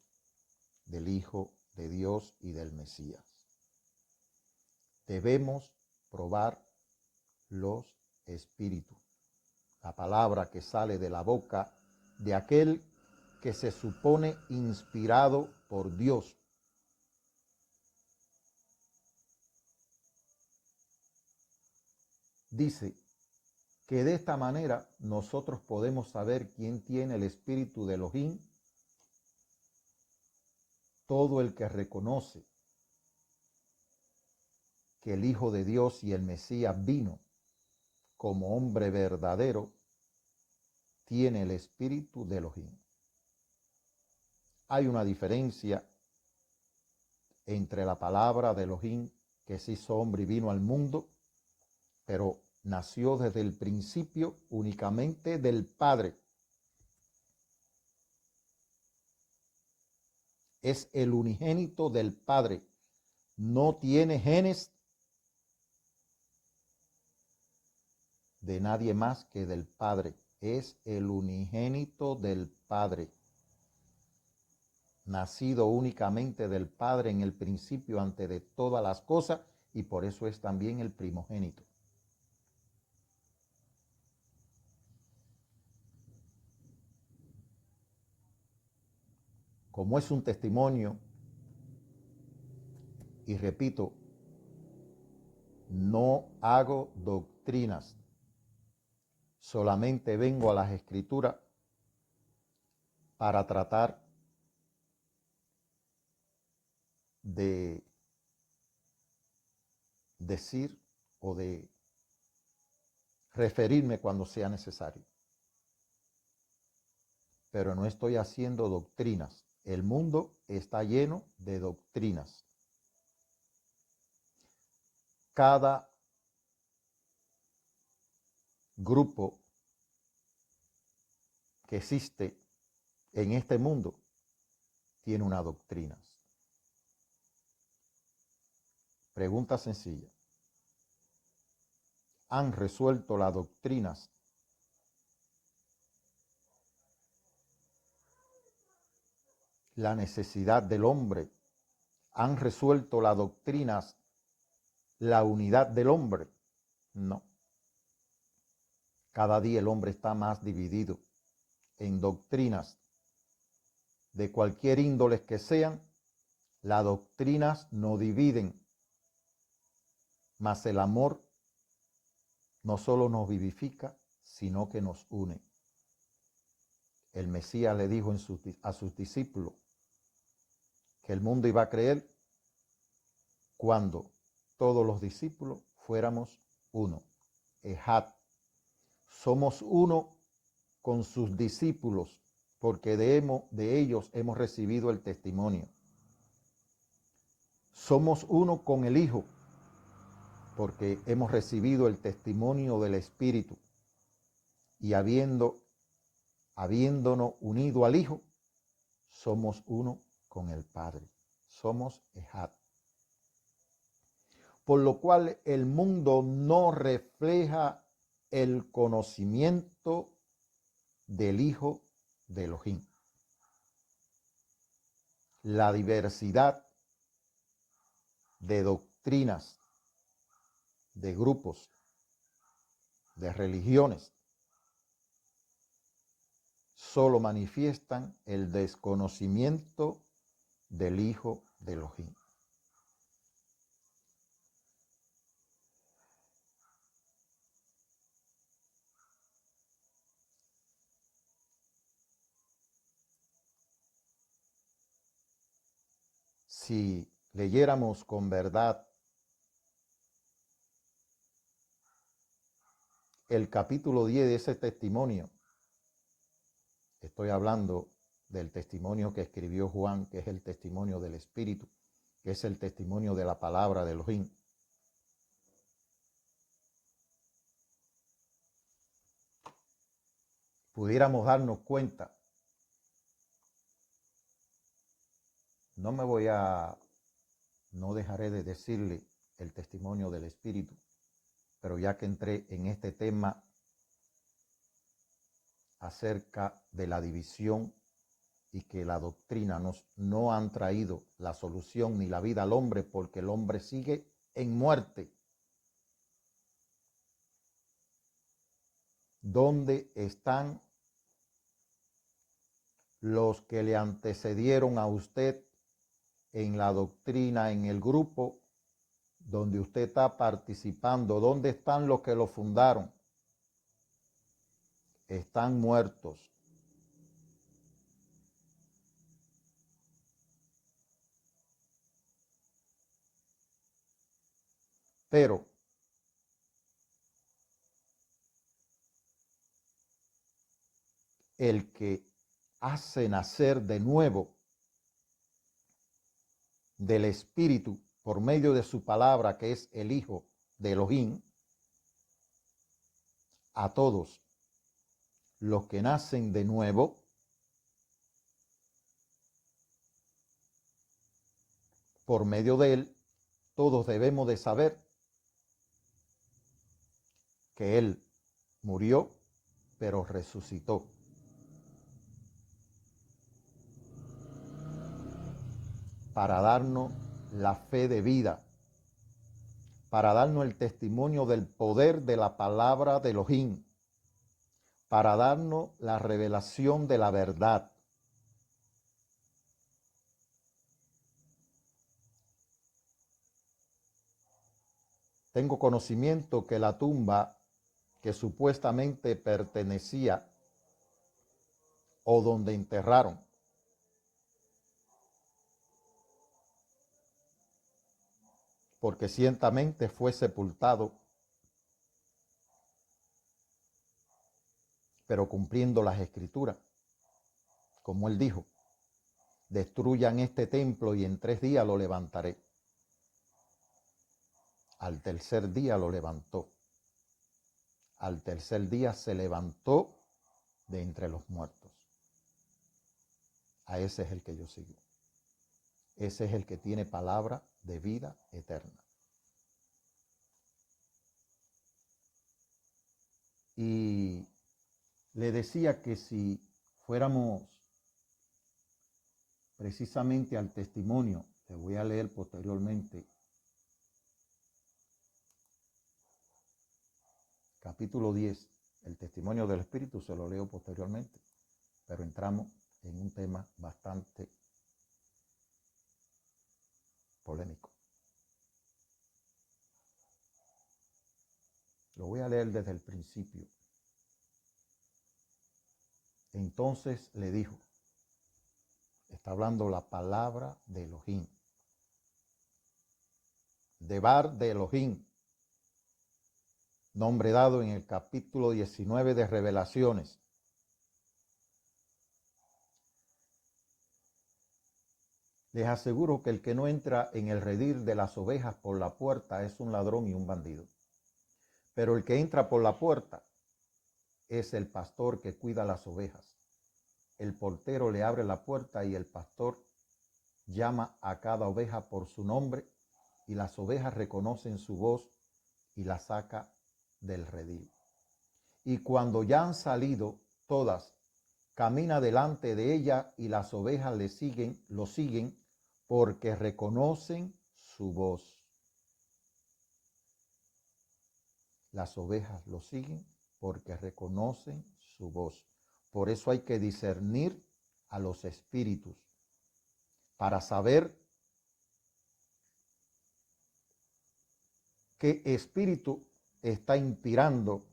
del Hijo de Dios y del Mesías. Debemos probar los espíritus. La palabra que sale de la boca de aquel que se supone inspirado por Dios. Dice que de esta manera nosotros podemos saber quién tiene el espíritu de Elohim. Todo el que reconoce que el Hijo de Dios y el Mesías vino como hombre verdadero, tiene el espíritu de Elohim. Hay una diferencia entre la palabra de Elohim, que se hizo hombre y vino al mundo, pero nació desde el principio únicamente del Padre. Es el unigénito del Padre. No tiene genes de nadie más que del Padre. Es el unigénito del Padre. Nacido únicamente del Padre en el principio antes de todas las cosas, y por eso es también el primogénito. Como es un testimonio, y repito, No hago doctrinas. Solamente vengo a las Escrituras para tratar de decir o de referirme cuando sea necesario. Pero no estoy haciendo doctrinas. El mundo está lleno de doctrinas. Cada grupo que existe en este mundo tiene una doctrina. Pregunta sencilla. ¿Han resuelto las doctrinas la necesidad del hombre? ¿Han resuelto las doctrinas la unidad del hombre? No. Cada día el hombre está más dividido en doctrinas de cualquier índole que sean. Las doctrinas no dividen, mas el amor no solo nos vivifica, sino que nos une. El Mesías le dijo a sus discípulos que el mundo iba a creer cuando todos los discípulos fuéramos uno. Ejad. Somos uno con sus discípulos, porque de ellos hemos recibido el testimonio. Somos uno con el Hijo, porque hemos recibido el testimonio del Espíritu. Y habiéndonos unido al Hijo, somos uno con el Padre. Somos Ejad. Por lo cual el mundo no refleja el conocimiento del Hijo de Elohim. La diversidad de doctrinas, de grupos, de religiones, solo manifiestan el desconocimiento del Hijo de Elohim. Si leyéramos con verdad el capítulo 10 de ese testimonio, estoy hablando del testimonio que escribió Juan, que es el testimonio del Espíritu, que es el testimonio de la palabra de Elohim. Pudiéramos darnos cuenta, no dejaré de decirle el testimonio del Espíritu, pero ya que entré en este tema acerca de la división y que la doctrina no han traído la solución ni la vida al hombre, porque el hombre sigue en muerte. ¿Dónde están los que le antecedieron a usted en la doctrina, en el grupo donde usted está participando? ¿Dónde están los que lo fundaron? Están muertos. Pero el que hace nacer de nuevo del Espíritu por medio de su palabra, que es el Hijo de Elohim, a todos los que nacen de nuevo, por medio de él, todos debemos de saber que él murió, pero resucitó. Para darnos la fe de vida, para darnos el testimonio del poder de la palabra de Elohim, para darnos la revelación de la verdad. tengo conocimiento que la tumba que supuestamente pertenecía o donde enterraron porque ciertamente fue sepultado, pero cumpliendo las escrituras, como él dijo, destruyan este templo y en 3 días lo levantaré. Al tercer día lo levantó. Al tercer día se levantó de entre los muertos. A ese es el que yo sigo. Ese es el que tiene palabra de vida eterna. Y le decía que si fuéramos precisamente al testimonio, te voy a leer posteriormente, capítulo 10, el testimonio del Espíritu, se lo leo posteriormente, pero entramos en un tema bastante polémico. Lo voy a leer desde el principio. Entonces le dijo, está hablando la palabra de Elohim, Debar de Elohim, nombre dado en el capítulo 19 de Revelaciones. Les aseguro que el que no entra en el redil de las ovejas por la puerta es un ladrón y un bandido. Pero el que entra por la puerta es el pastor que cuida las ovejas. El portero le abre la puerta y el pastor llama a cada oveja por su nombre y las ovejas reconocen su voz y la saca del redil. Y cuando ya han salido todas, camina delante de ella y las ovejas lo siguen porque reconocen su voz. Las ovejas lo siguen porque reconocen su voz. Por eso hay que discernir a los espíritus para saber qué espíritu está inspirando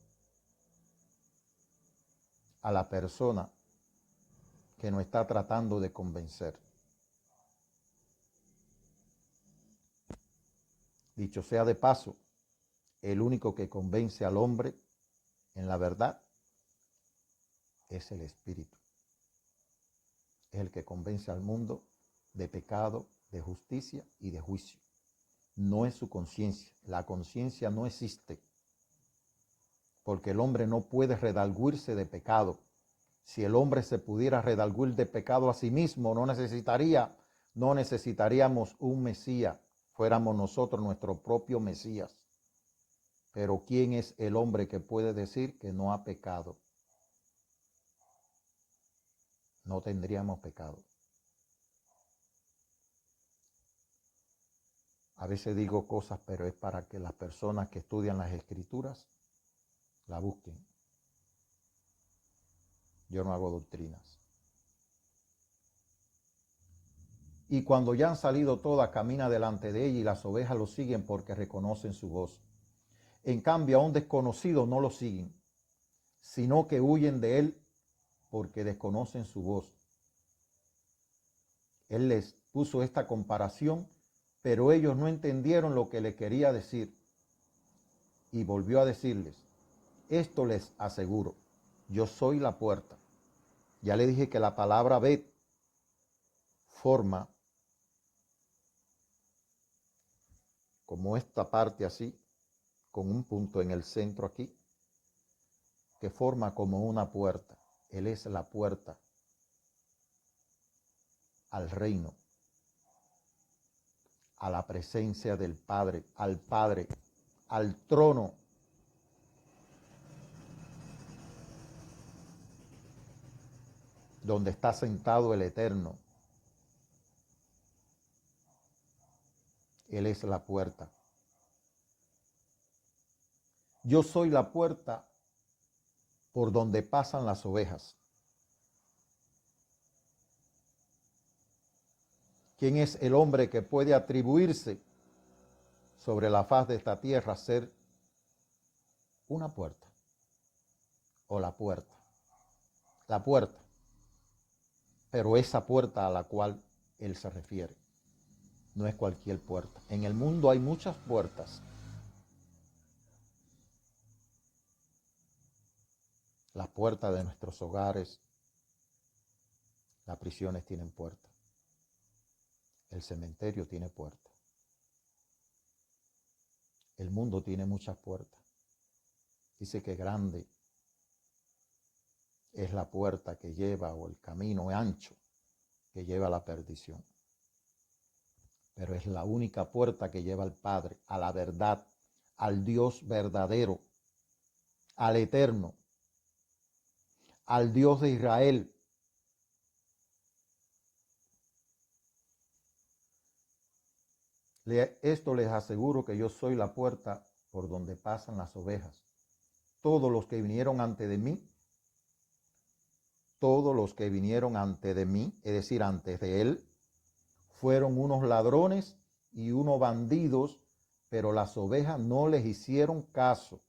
a la persona que nos está tratando de convencer. Dicho sea de paso, el único que convence al hombre en la verdad es el espíritu. Es el que convence al mundo de pecado, de justicia y de juicio. No es su conciencia. La conciencia no existe porque el hombre no puede redarguirse de pecado. Si el hombre se pudiera redarguir de pecado a sí mismo, no necesitaríamos un Mesías. Fuéramos nosotros nuestro propio Mesías. Pero ¿quién es el hombre que puede decir que no ha pecado? No tendríamos pecado. A veces digo cosas, pero es para que las personas que estudian las Escrituras la busquen. Yo no hago doctrinas. Y cuando ya han salido todas, camina delante de ella y las ovejas lo siguen porque reconocen su voz. En cambio, a un desconocido no lo siguen, sino que huyen de él porque desconocen su voz. Él les puso esta comparación, pero ellos no entendieron lo que le quería decir. Y volvió a decirles, esto les aseguro, yo soy la puerta. Ya le dije que la palabra bet forma como esta parte así, con un punto en el centro aquí, que forma como una puerta. Él es la puerta al reino, a la presencia del Padre, al trono. Donde está sentado el Eterno. Él es la puerta. Yo soy la puerta por donde pasan las ovejas. ¿Quién es el hombre que puede atribuirse sobre la faz de esta tierra ser una puerta o la puerta. La puerta. Pero esa puerta a la cual él se refiere no es cualquier puerta. En el mundo hay muchas puertas. Las puertas de nuestros hogares, las prisiones tienen puertas. El cementerio tiene puertas. El mundo tiene muchas puertas. Dice que grande es la puerta que lleva, o el camino ancho que lleva a la perdición. Pero es la única puerta que lleva al Padre, a la verdad, al Dios verdadero, al eterno, al Dios de Israel. Esto les aseguro que yo soy la puerta por donde pasan las ovejas. Todos los que vinieron antes de mí, es decir, antes de él, fueron unos ladrones y unos bandidos, pero las ovejas no les hicieron caso.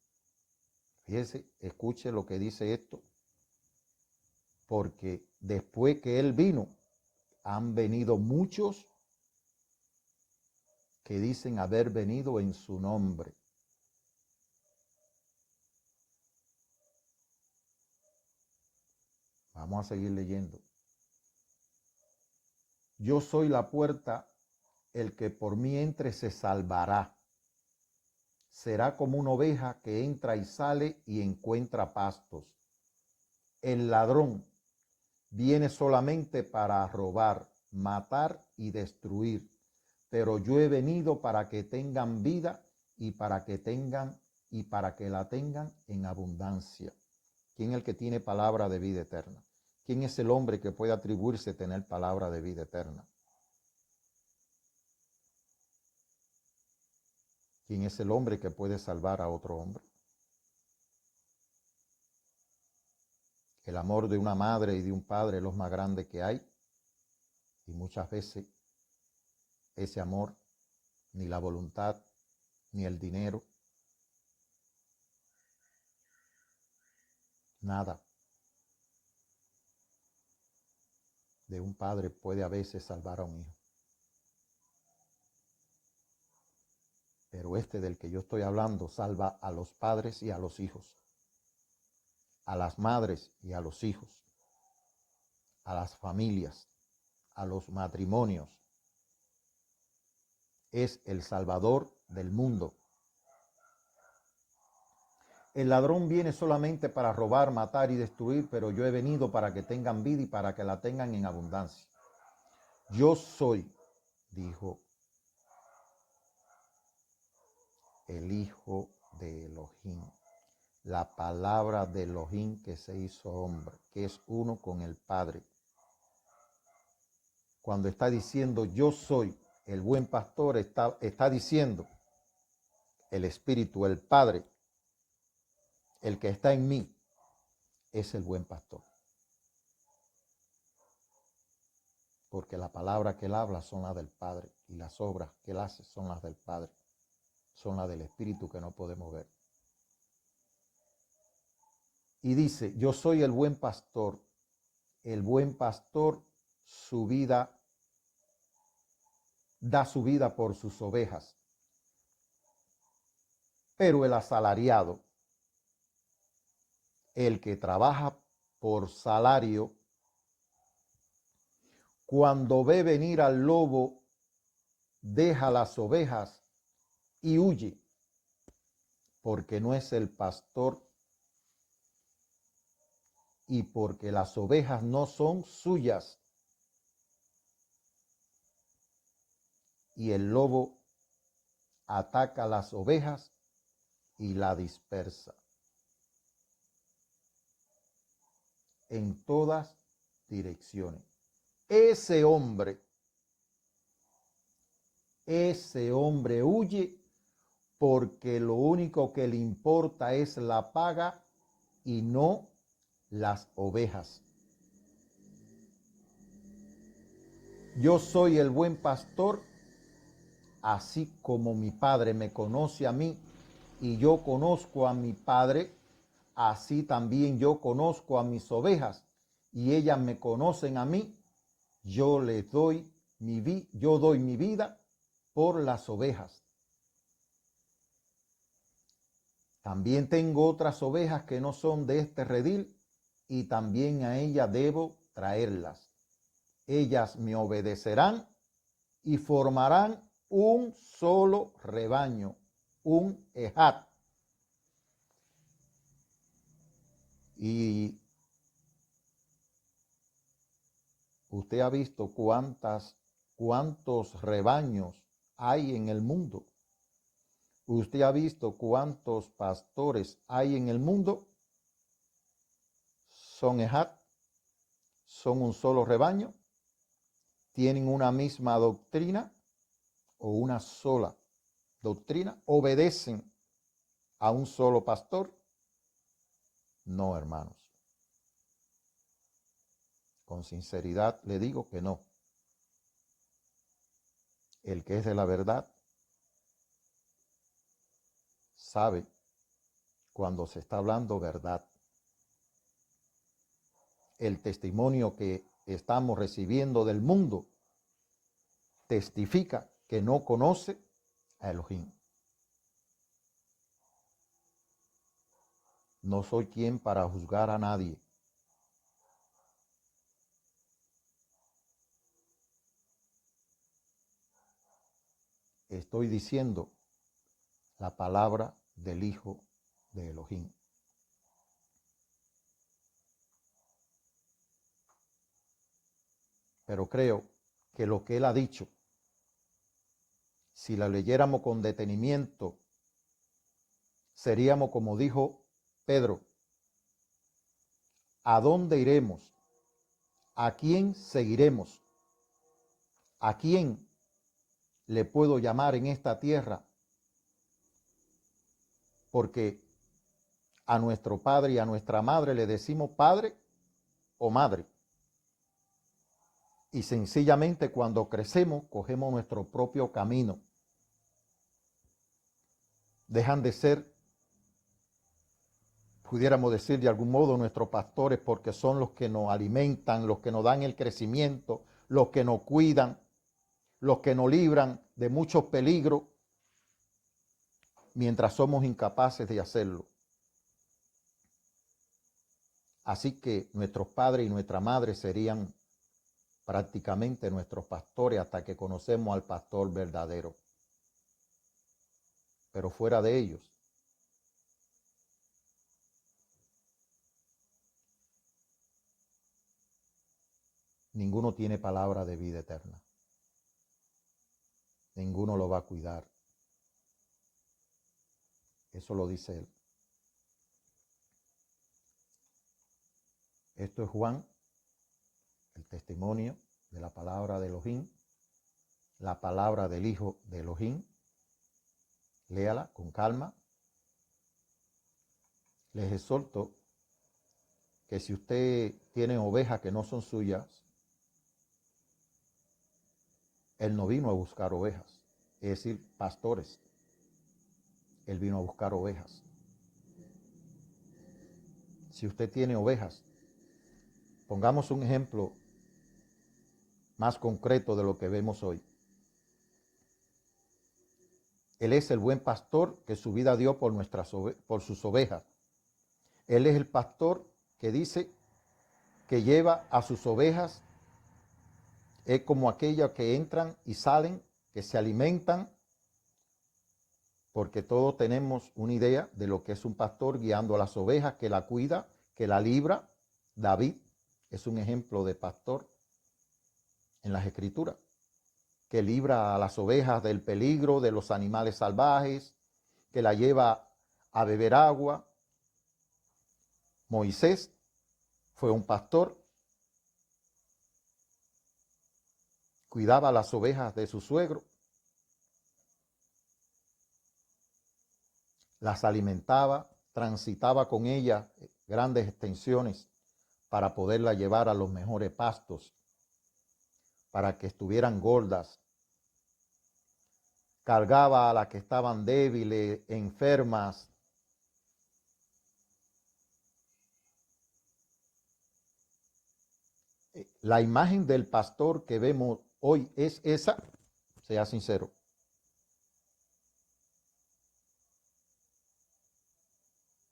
Fíjese, escuche lo que dice esto, porque después que él vino, han venido muchos que dicen haber venido en su nombre. Vamos a seguir leyendo. Yo soy la puerta, el que por mí entre se salvará. Será como una oveja que entra y sale y encuentra pastos. El ladrón viene solamente para robar, matar y destruir. Pero yo he venido para que tengan vida y para que la tengan en abundancia. ¿Quién es el que tiene palabra de vida eterna? ¿Quién es el hombre que puede atribuirse tener palabra de vida eterna? ¿Quién es el hombre que puede salvar a otro hombre? El amor de una madre y de un padre es lo más grande que hay. Y muchas veces ese amor, ni la voluntad, ni el dinero, nada de un padre puede a veces salvar a un hijo. Pero este del que yo estoy hablando salva a los padres y a los hijos, a las madres y a los hijos, a las familias, a los matrimonios. Es el Salvador del mundo. El ladrón viene solamente para robar, matar y destruir, pero yo he venido para que tengan vida y para que la tengan en abundancia. Yo soy, dijo el Hijo de Elohim, la palabra de Elohim que se hizo hombre, que es uno con el Padre. Cuando está diciendo yo soy el buen pastor, está diciendo el Espíritu, el Padre, el que está en mí, es el buen pastor. Porque la palabra que él habla son las del Padre y las obras que él hace son las del Padre, son las del Espíritu que no podemos ver. Y dice, yo soy el buen pastor su vida, da su vida por sus ovejas. Pero el asalariado, el que trabaja por salario, cuando ve venir al lobo, deja las ovejas y huye, porque no es el pastor y porque las ovejas no son suyas. Y el lobo ataca las ovejas y la dispersa en todas direcciones. Ese hombre huye porque lo único que le importa es la paga y no las ovejas. Yo soy el buen pastor, así como mi Padre me conoce a mí y yo conozco a mi Padre, así también yo conozco a mis ovejas y ellas me conocen a mí. Yo les doy yo doy mi vida por las ovejas. También tengo otras ovejas que no son de este redil y también a ellas debo traerlas. Ellas me obedecerán y formarán un solo rebaño, un ejat. Y usted ha visto cuántos rebaños hay en el mundo. Usted ha visto cuántos pastores hay en el mundo. Son ejat, son un solo rebaño, tienen una misma doctrina o una sola doctrina, obedecen a un solo pastor. No, hermanos. Con sinceridad le digo que no. El que es de la verdad sabe cuando se está hablando verdad. El testimonio que estamos recibiendo del mundo testifica que no conoce a Elohim. No soy quien para juzgar a nadie. Estoy diciendo la palabra del Hijo de Elohim. Pero creo que lo que él ha dicho, si la leyéramos con detenimiento, seríamos como dijo Pedro: ¿a dónde iremos? ¿A quién seguiremos? ¿A quién le puedo llamar en esta tierra? Porque a nuestro padre y a nuestra madre le decimos padre o madre. Y sencillamente cuando crecemos cogemos nuestro propio camino. Dejan de ser, pudiéramos decir de algún modo, nuestros pastores, porque son los que nos alimentan, los que nos dan el crecimiento, los que nos cuidan, los que nos libran de muchos peligros, mientras somos incapaces de hacerlo. Así que nuestros padres y nuestra madre serían prácticamente nuestros pastores hasta que conocemos al pastor verdadero. Pero fuera de ellos, ninguno tiene palabra de vida eterna. Ninguno lo va a cuidar. Eso lo dice él. Esto es Juan, el testimonio de la palabra de Elohim, la palabra del Hijo de Elohim. Léala con calma. Les exhorto que si usted tiene ovejas que no son suyas, él no vino a buscar ovejas, es decir, pastores. Él vino a buscar ovejas. Si usted tiene ovejas, pongamos un ejemplo más concreto de lo que vemos hoy. Él es el buen pastor que su vida dio por sus ovejas. Él es el pastor que dice que lleva a sus ovejas. Es como aquellas que entran y salen, que se alimentan, porque todos tenemos una idea de lo que es un pastor guiando a las ovejas, que la cuida, que la libra. David es un ejemplo de pastor en las Escrituras, que libra a las ovejas del peligro de los animales salvajes, que la lleva a beber agua. Moisés fue un pastor, cuidaba las ovejas de su suegro, las alimentaba, transitaba con ellas grandes extensiones para poderlas llevar a los mejores pastos, para que estuvieran gordas. cargaba a las que estaban débiles, enfermas. La imagen del pastor que vemos hoy es esa, sea sincero.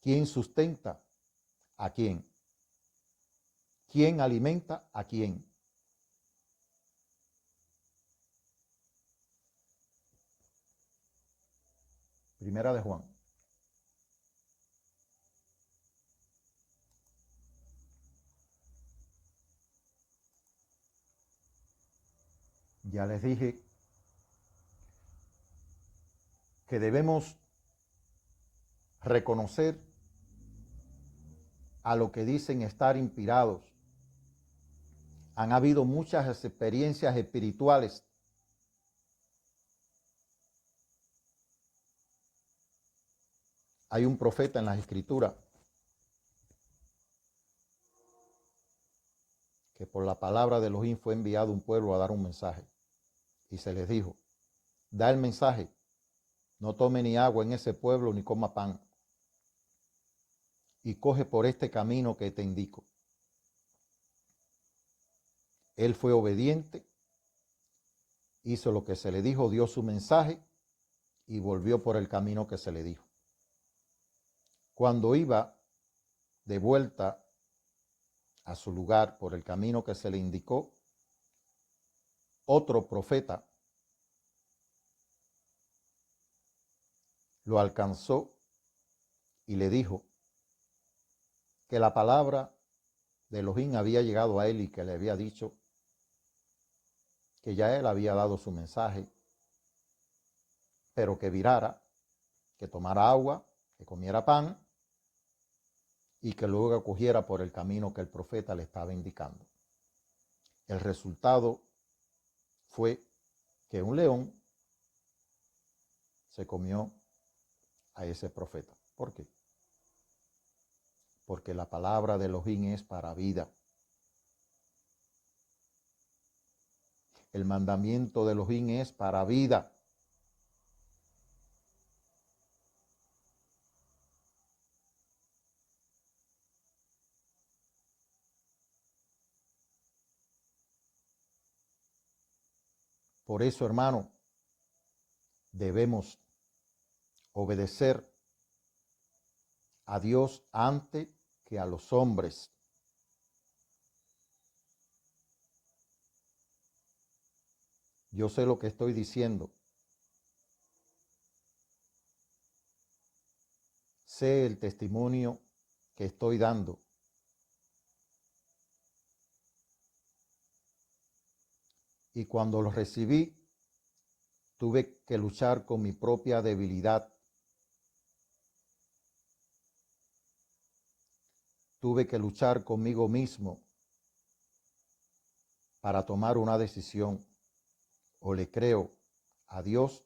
¿Quién sustenta? ¿A quién? ¿Quién alimenta? ¿A quién? Primera de Juan. Ya les dije que debemos reconocer a lo que dicen estar inspirados. Han habido muchas experiencias espirituales hay un profeta en las escrituras que por la palabra de Elohim fue enviado a un pueblo a dar un mensaje. Y se les dijo, da el mensaje, no tome ni agua en ese pueblo ni coma pan. Y coge por este camino que te indico. Él fue obediente, hizo lo que se le dijo, dio su mensaje y volvió por el camino que se le dijo. Cuando iba de vuelta a su lugar por el camino que se le indicó, otro profeta lo alcanzó y le dijo que la palabra de Elohim había llegado a él y que le había dicho que ya él había dado su mensaje, pero que virara, que tomara agua, que comiera pan y que luego cogiera por el camino que el profeta le estaba indicando. El resultado fue que un león se comió a ese profeta. ¿Por qué? Porque la palabra de Elohim es para vida. El mandamiento de Elohim es para vida. Por eso, hermano, debemos obedecer a Dios antes que a los hombres. Yo sé lo que estoy diciendo. Sé el testimonio que estoy dando. Y cuando lo recibí, tuve que luchar con mi propia debilidad. Tuve que luchar conmigo mismo para tomar una decisión. O le creo a Dios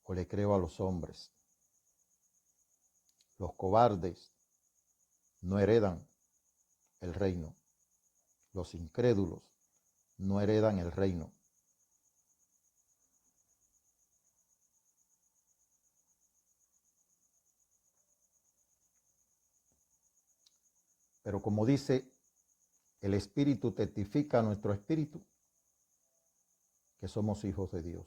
o le creo a los hombres. Los cobardes no heredan el reino. Los incrédulos no heredan el reino. Pero como dice, el Espíritu testifica a nuestro espíritu que somos hijos de Dios.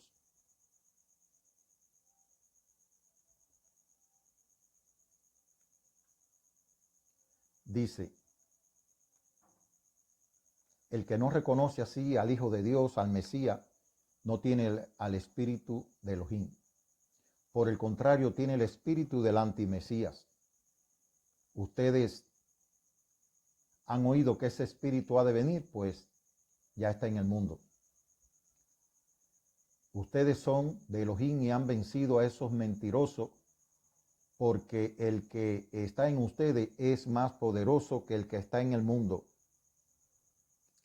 Dice, el que no reconoce así al Hijo de Dios, al Mesías, no tiene al Espíritu de Elohim. Por el contrario, tiene el espíritu del antimesías. Ustedes han oído que ese espíritu ha de venir, pues ya está en el mundo. Ustedes son de Elohim y han vencido a esos mentirosos, porque el que está en ustedes es más poderoso que el que está en el mundo.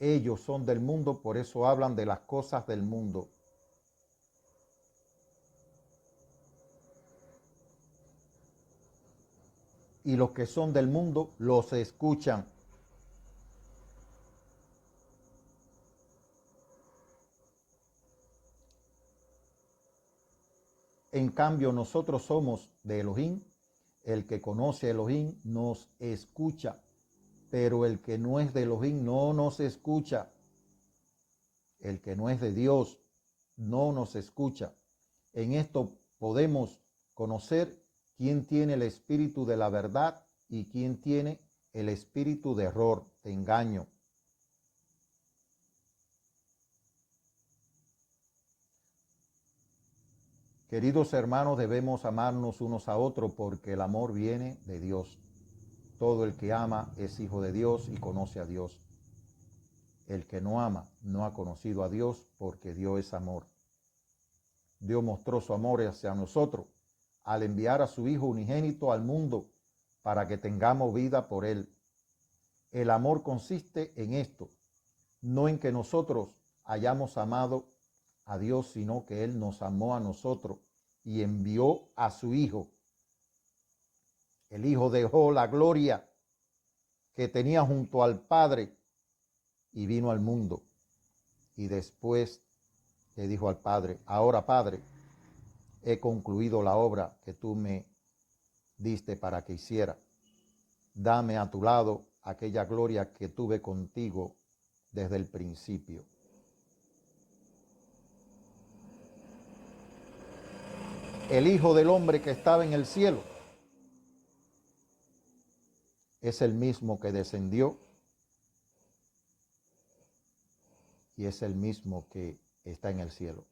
Ellos son del mundo, por eso hablan de las cosas del mundo. Y los que son del mundo los escuchan. En cambio, nosotros somos de Elohim. El que conoce a Elohim nos escucha, pero el que no es de Elohim no nos escucha. El que no es de Dios no nos escucha. En esto podemos conocer quién tiene el espíritu de la verdad y quién tiene el espíritu de error, de engaño. Queridos hermanos, debemos amarnos unos a otros porque el amor viene de Dios. Todo el que ama es hijo de Dios y conoce a Dios. El que no ama no ha conocido a Dios porque Dios es amor. Dios mostró su amor hacia nosotros al enviar a su Hijo unigénito al mundo para que tengamos vida por él. El amor consiste en esto, no en que nosotros hayamos amado a Dios, sino que Él nos amó a nosotros y envió a su Hijo. El Hijo dejó la gloria que tenía junto al Padre y vino al mundo. Y después le dijo al Padre: ahora, Padre, he concluido la obra que tú me diste para que hiciera. Dame a tu lado aquella gloria que tuve contigo desde el principio. El Hijo del Hombre que estaba en el cielo es el mismo que descendió y es el mismo que está en el cielo.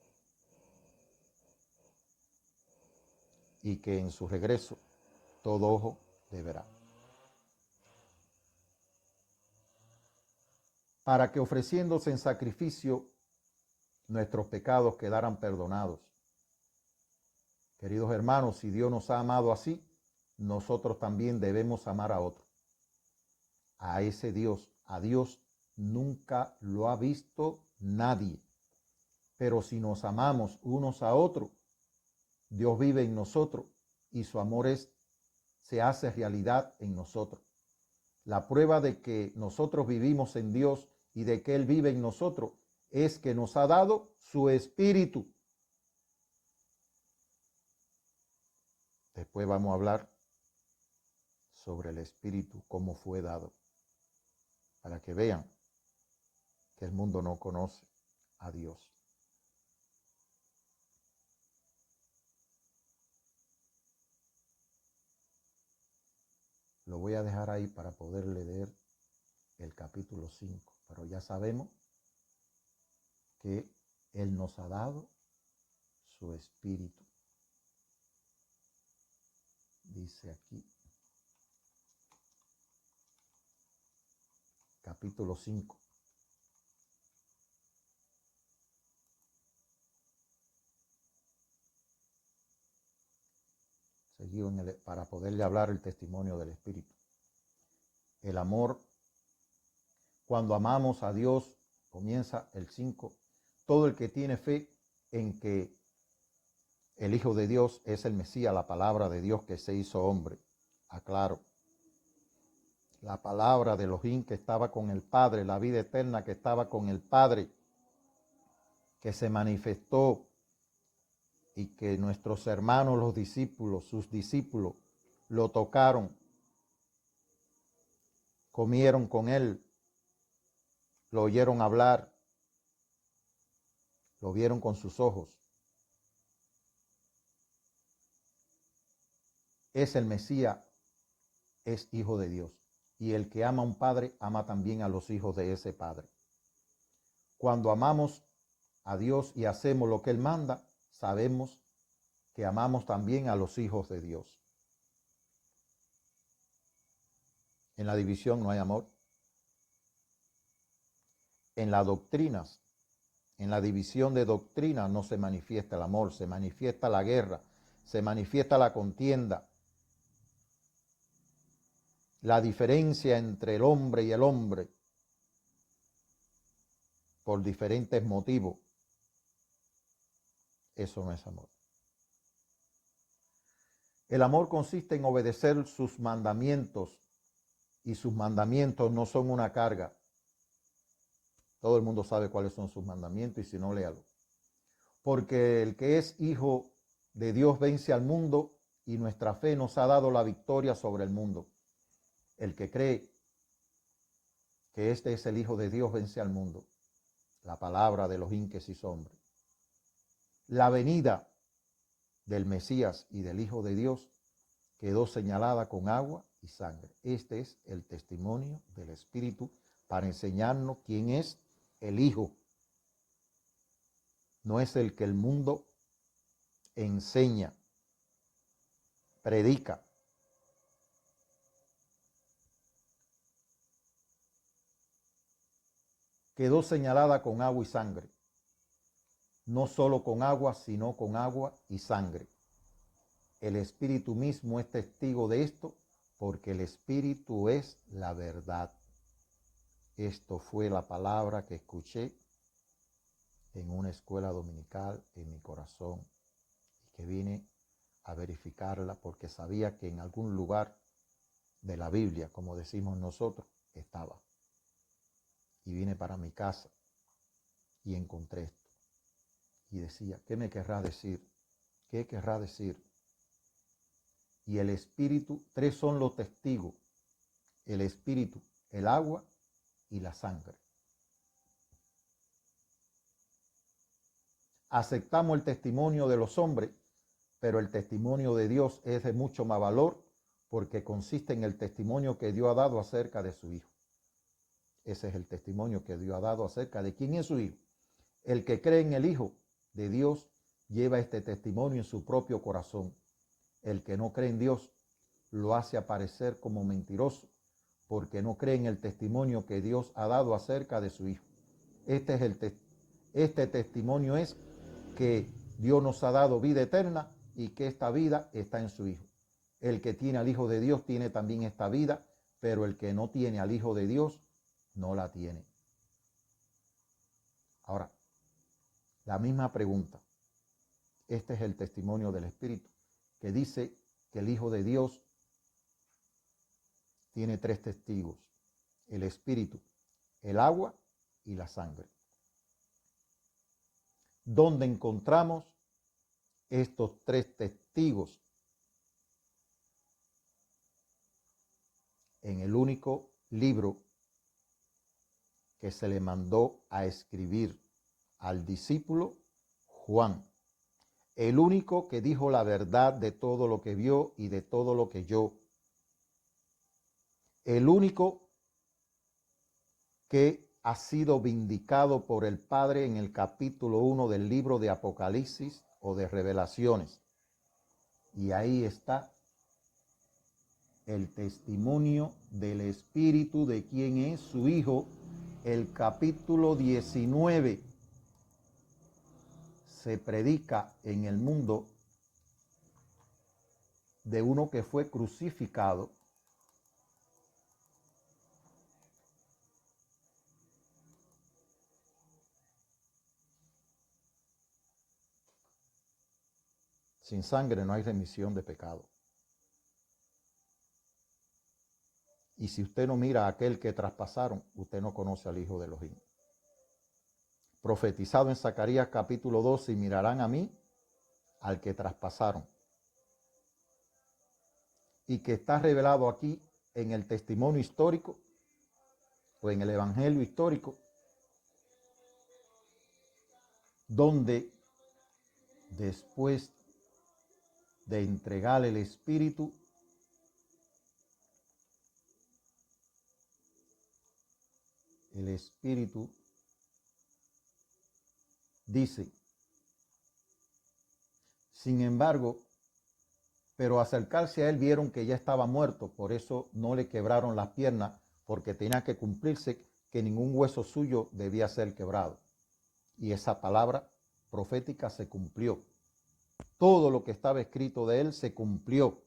Y que en su regreso todo ojo le verá. Para que ofreciéndose en sacrificio nuestros pecados quedaran perdonados. Queridos hermanos, si Dios nos ha amado así, nosotros también debemos amar a otro. A ese Dios, a Dios nunca lo ha visto nadie. Pero si nos amamos unos a otros, Dios vive en nosotros y su amor se hace realidad en nosotros. La prueba de que nosotros vivimos en Dios y de que Él vive en nosotros es que nos ha dado su espíritu. Después vamos a hablar sobre el espíritu, cómo fue dado, para que vean que el mundo no conoce a Dios. Lo voy a dejar ahí para poder leer el capítulo 5, pero ya sabemos que Él nos ha dado su espíritu. Dice aquí, capítulo 5. Seguido para poderle hablar el testimonio del espíritu. El amor, cuando amamos a Dios, comienza el 5. Todo el que tiene fe en que el Hijo de Dios es el Mesías, la palabra de Dios que se hizo hombre. Aclaro. La palabra de Elohim que estaba con el Padre, la vida eterna que estaba con el Padre, que se manifestó y que nuestros hermanos, los discípulos, sus discípulos, lo tocaron, comieron con él, lo oyeron hablar, lo vieron con sus ojos. Es el Mesías, es hijo de Dios. Y el que ama a un padre, ama también a los hijos de ese padre. Cuando amamos a Dios y hacemos lo que Él manda, sabemos que amamos también a los hijos de Dios. En la división no hay amor. En las doctrinas, en la división de doctrina no se manifiesta el amor, se manifiesta la guerra, se manifiesta la contienda. La diferencia entre el hombre y el hombre por diferentes motivos, eso no es amor. El amor consiste en obedecer sus mandamientos y sus mandamientos no son una carga. Todo el mundo sabe cuáles son sus mandamientos y si no, léalo. Porque el que es hijo de Dios vence al mundo y nuestra fe nos ha dado la victoria sobre el mundo. El que cree que este es el Hijo de Dios vence al mundo. La palabra de Elohim que se hizo hombre. La venida del Mesías y del Hijo de Dios quedó señalada con agua y sangre. Este es el testimonio del Espíritu para enseñarnos quién es el Hijo. No es el que el mundo enseña, predica. Quedó señalada con agua y sangre. No solo con agua, sino con agua y sangre. El Espíritu mismo es testigo de esto, porque el Espíritu es la verdad. Esto fue la palabra que escuché en una escuela dominical en mi corazón y que vine a verificarla porque sabía que en algún lugar de la Biblia, como decimos nosotros, estaba. Y vine para mi casa y encontré esto. Y decía, ¿qué me querrá decir? ¿Qué querrá decir? Y el Espíritu, tres son los testigos: el Espíritu, el agua y la sangre. Aceptamos el testimonio de los hombres, pero el testimonio de Dios es de mucho más valor porque consiste en el testimonio que Dios ha dado acerca de su Hijo. Ese es el testimonio que Dios ha dado acerca de quién es su Hijo. El que cree en el Hijo de Dios lleva este testimonio en su propio corazón. El que no cree en Dios lo hace aparecer como mentiroso porque no cree en el testimonio que Dios ha dado acerca de su Hijo. Este testimonio es que Dios nos ha dado vida eterna y que esta vida está en su Hijo. El que tiene al Hijo de Dios tiene también esta vida, pero el que no tiene al Hijo de Dios no la tiene. Ahora, la misma pregunta. Este es el testimonio del Espíritu, que dice que el Hijo de Dios tiene tres testigos: el Espíritu, el agua y la sangre. ¿Dónde encontramos estos tres testigos? En el único libro que se le mandó a escribir al discípulo Juan, el único que dijo la verdad de todo lo que vio y de todo lo que oyó, el único que ha sido vindicado por el Padre en el capítulo 1 del libro de Apocalipsis o de Revelaciones. Y ahí está el testimonio del Espíritu de quién es su Hijo. El capítulo 19 se predica en el mundo de uno que fue crucificado, sin sangre no hay remisión de pecado. Y si usted no mira a aquel que traspasaron, usted no conoce al Hijo de Elohim. Profetizado en Zacarías capítulo 12, y mirarán a mí, al que traspasaron. Y que está revelado aquí en el testimonio histórico o en el evangelio histórico, donde después de entregar el Espíritu, el Espíritu dice, sin embargo, pero acercarse a él vieron que ya estaba muerto, por eso no le quebraron las piernas, porque tenía que cumplirse que ningún hueso suyo debía ser quebrado. Y esa palabra profética se cumplió. Todo lo que estaba escrito de él se cumplió.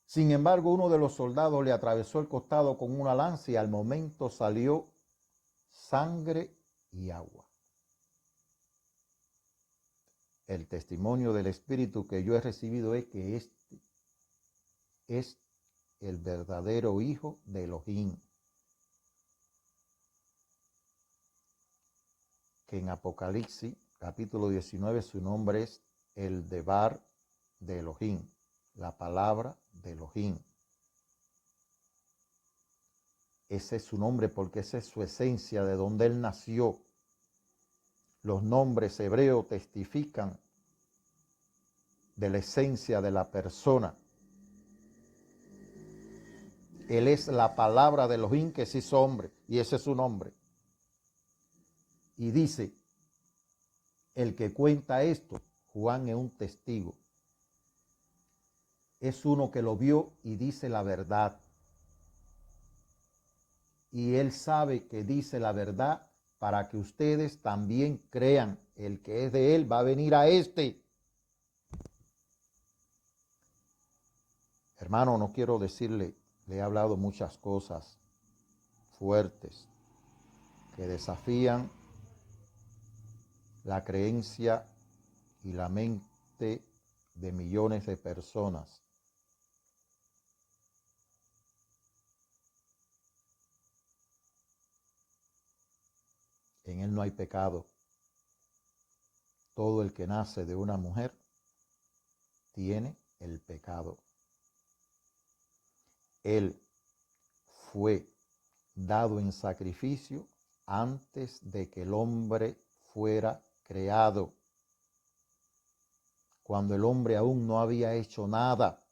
Sin embargo, uno de los soldados le atravesó el costado con una lanza y al momento salió sangre y agua. El testimonio del Espíritu que yo he recibido es que este es el verdadero Hijo de Elohim, que en Apocalipsis capítulo 19, su nombre es el Debar de Elohim, la palabra de Elohim. Ese es su nombre porque esa es su esencia, de donde él nació. Los nombres hebreos testifican de la esencia de la persona. Él es la palabra de Elohim que se hizo hombre, y ese es su nombre. Y dice, el que cuenta esto, Juan es un testigo. Es uno que lo vio y dice la verdad. Y él sabe que dice la verdad para que ustedes también crean. El que es de él va a venir a este. Hermano, no quiero decirle, le he hablado muchas cosas fuertes que desafían la creencia y la mente de millones de personas. En él no hay pecado. Todo el que nace de una mujer tiene el pecado. Él fue dado en sacrificio antes de que el hombre fuera creado, cuando el hombre aún no había hecho nada,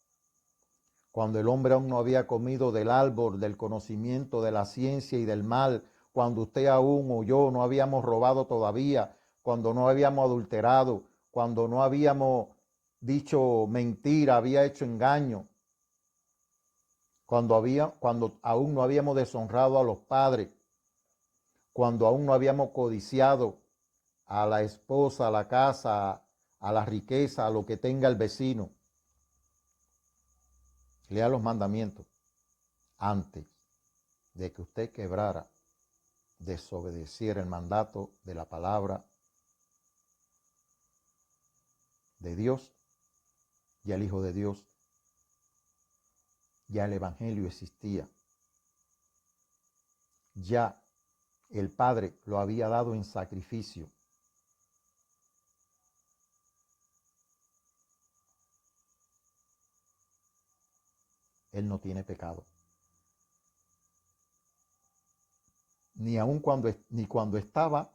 cuando el hombre aún no había comido del árbol del conocimiento de la ciencia y del mal, cuando usted aún o yo no habíamos robado todavía, cuando no habíamos adulterado, cuando no habíamos dicho mentira, había hecho engaño, cuando aún no habíamos deshonrado a los padres, cuando aún no habíamos codiciado a la esposa, a la casa, a la riqueza, a lo que tenga el vecino. Lea los mandamientos antes de que usted quebrara, desobedeciera el mandato de la palabra de Dios y al Hijo de Dios. Ya el Evangelio existía. Ya el Padre lo había dado en sacrificio. Él no tiene pecado. Ni aun cuando estaba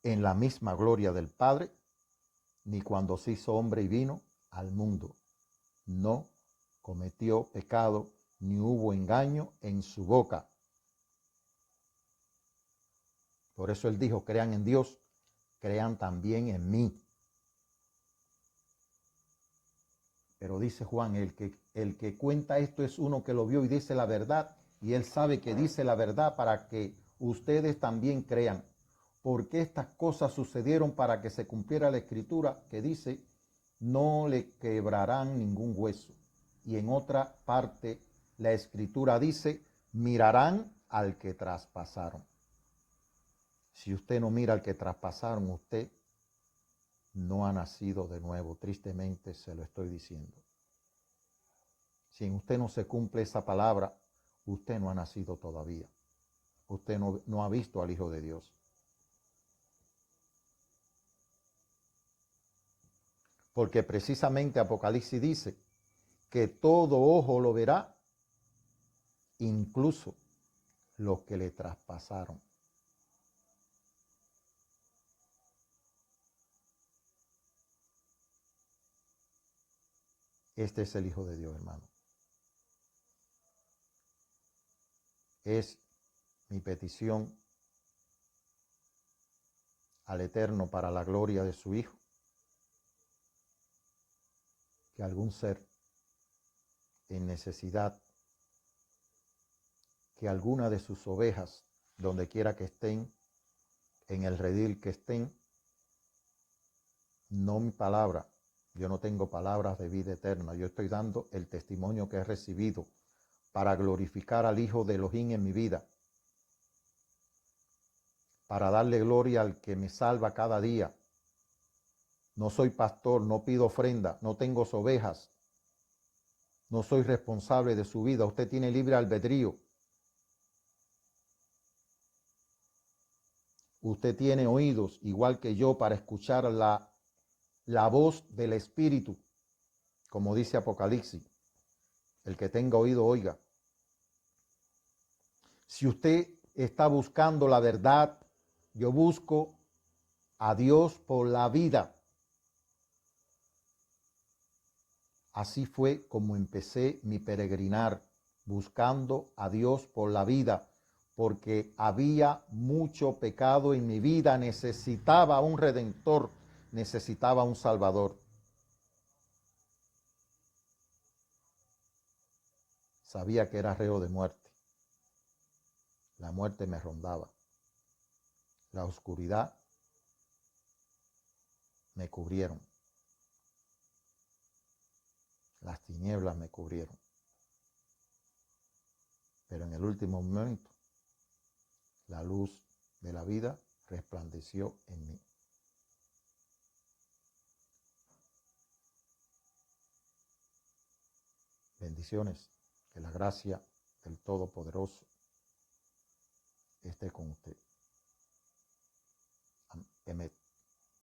en la misma gloria del Padre, ni cuando se hizo hombre y vino al mundo. No cometió pecado, ni hubo engaño en su boca. Por eso él dijo, crean en Dios, crean también en mí. Pero dice Juan, el que cuenta esto es uno que lo vio y dice la verdad, y él sabe que dice la verdad para que ustedes también crean. Porque estas cosas sucedieron para que se cumpliera la escritura que dice, no le quebrarán ningún hueso. Y en otra parte la escritura dice, mirarán al que traspasaron. Si usted no mira al que traspasaron, usted no ha nacido de nuevo. Tristemente se lo estoy diciendo. Si en usted no se cumple esa palabra, usted no ha nacido todavía. Usted no ha visto al Hijo de Dios. Porque precisamente Apocalipsis dice que todo ojo lo verá, incluso los que le traspasaron. Este es el Hijo de Dios, hermano. Es mi petición al Eterno para la gloria de su Hijo, que algún ser en necesidad, que alguna de sus ovejas, donde quiera que estén, en el redil que estén, no mi palabra, yo no tengo palabras de vida eterna, yo estoy dando el testimonio que he recibido para glorificar al Hijo de Elohim en mi vida, para darle gloria al que me salva cada día. No soy pastor, no pido ofrenda, no tengo ovejas, no soy responsable de su vida, usted tiene libre albedrío. Usted tiene oídos, igual que yo, para escuchar la voz del Espíritu, como dice Apocalipsis. El que tenga oído, oiga. Si usted está buscando la verdad, yo busco a Dios por la vida. Así fue como empecé mi peregrinar, buscando a Dios por la vida, porque había mucho pecado en mi vida, necesitaba un redentor, necesitaba un salvador. Sabía que era reo de muerte. La muerte me rondaba. La oscuridad me cubrieron. Las tinieblas me cubrieron. Pero en el último momento, la luz de la vida resplandeció en mí. Bendiciones, que la gracia del Todopoderoso esté con usted. Amén.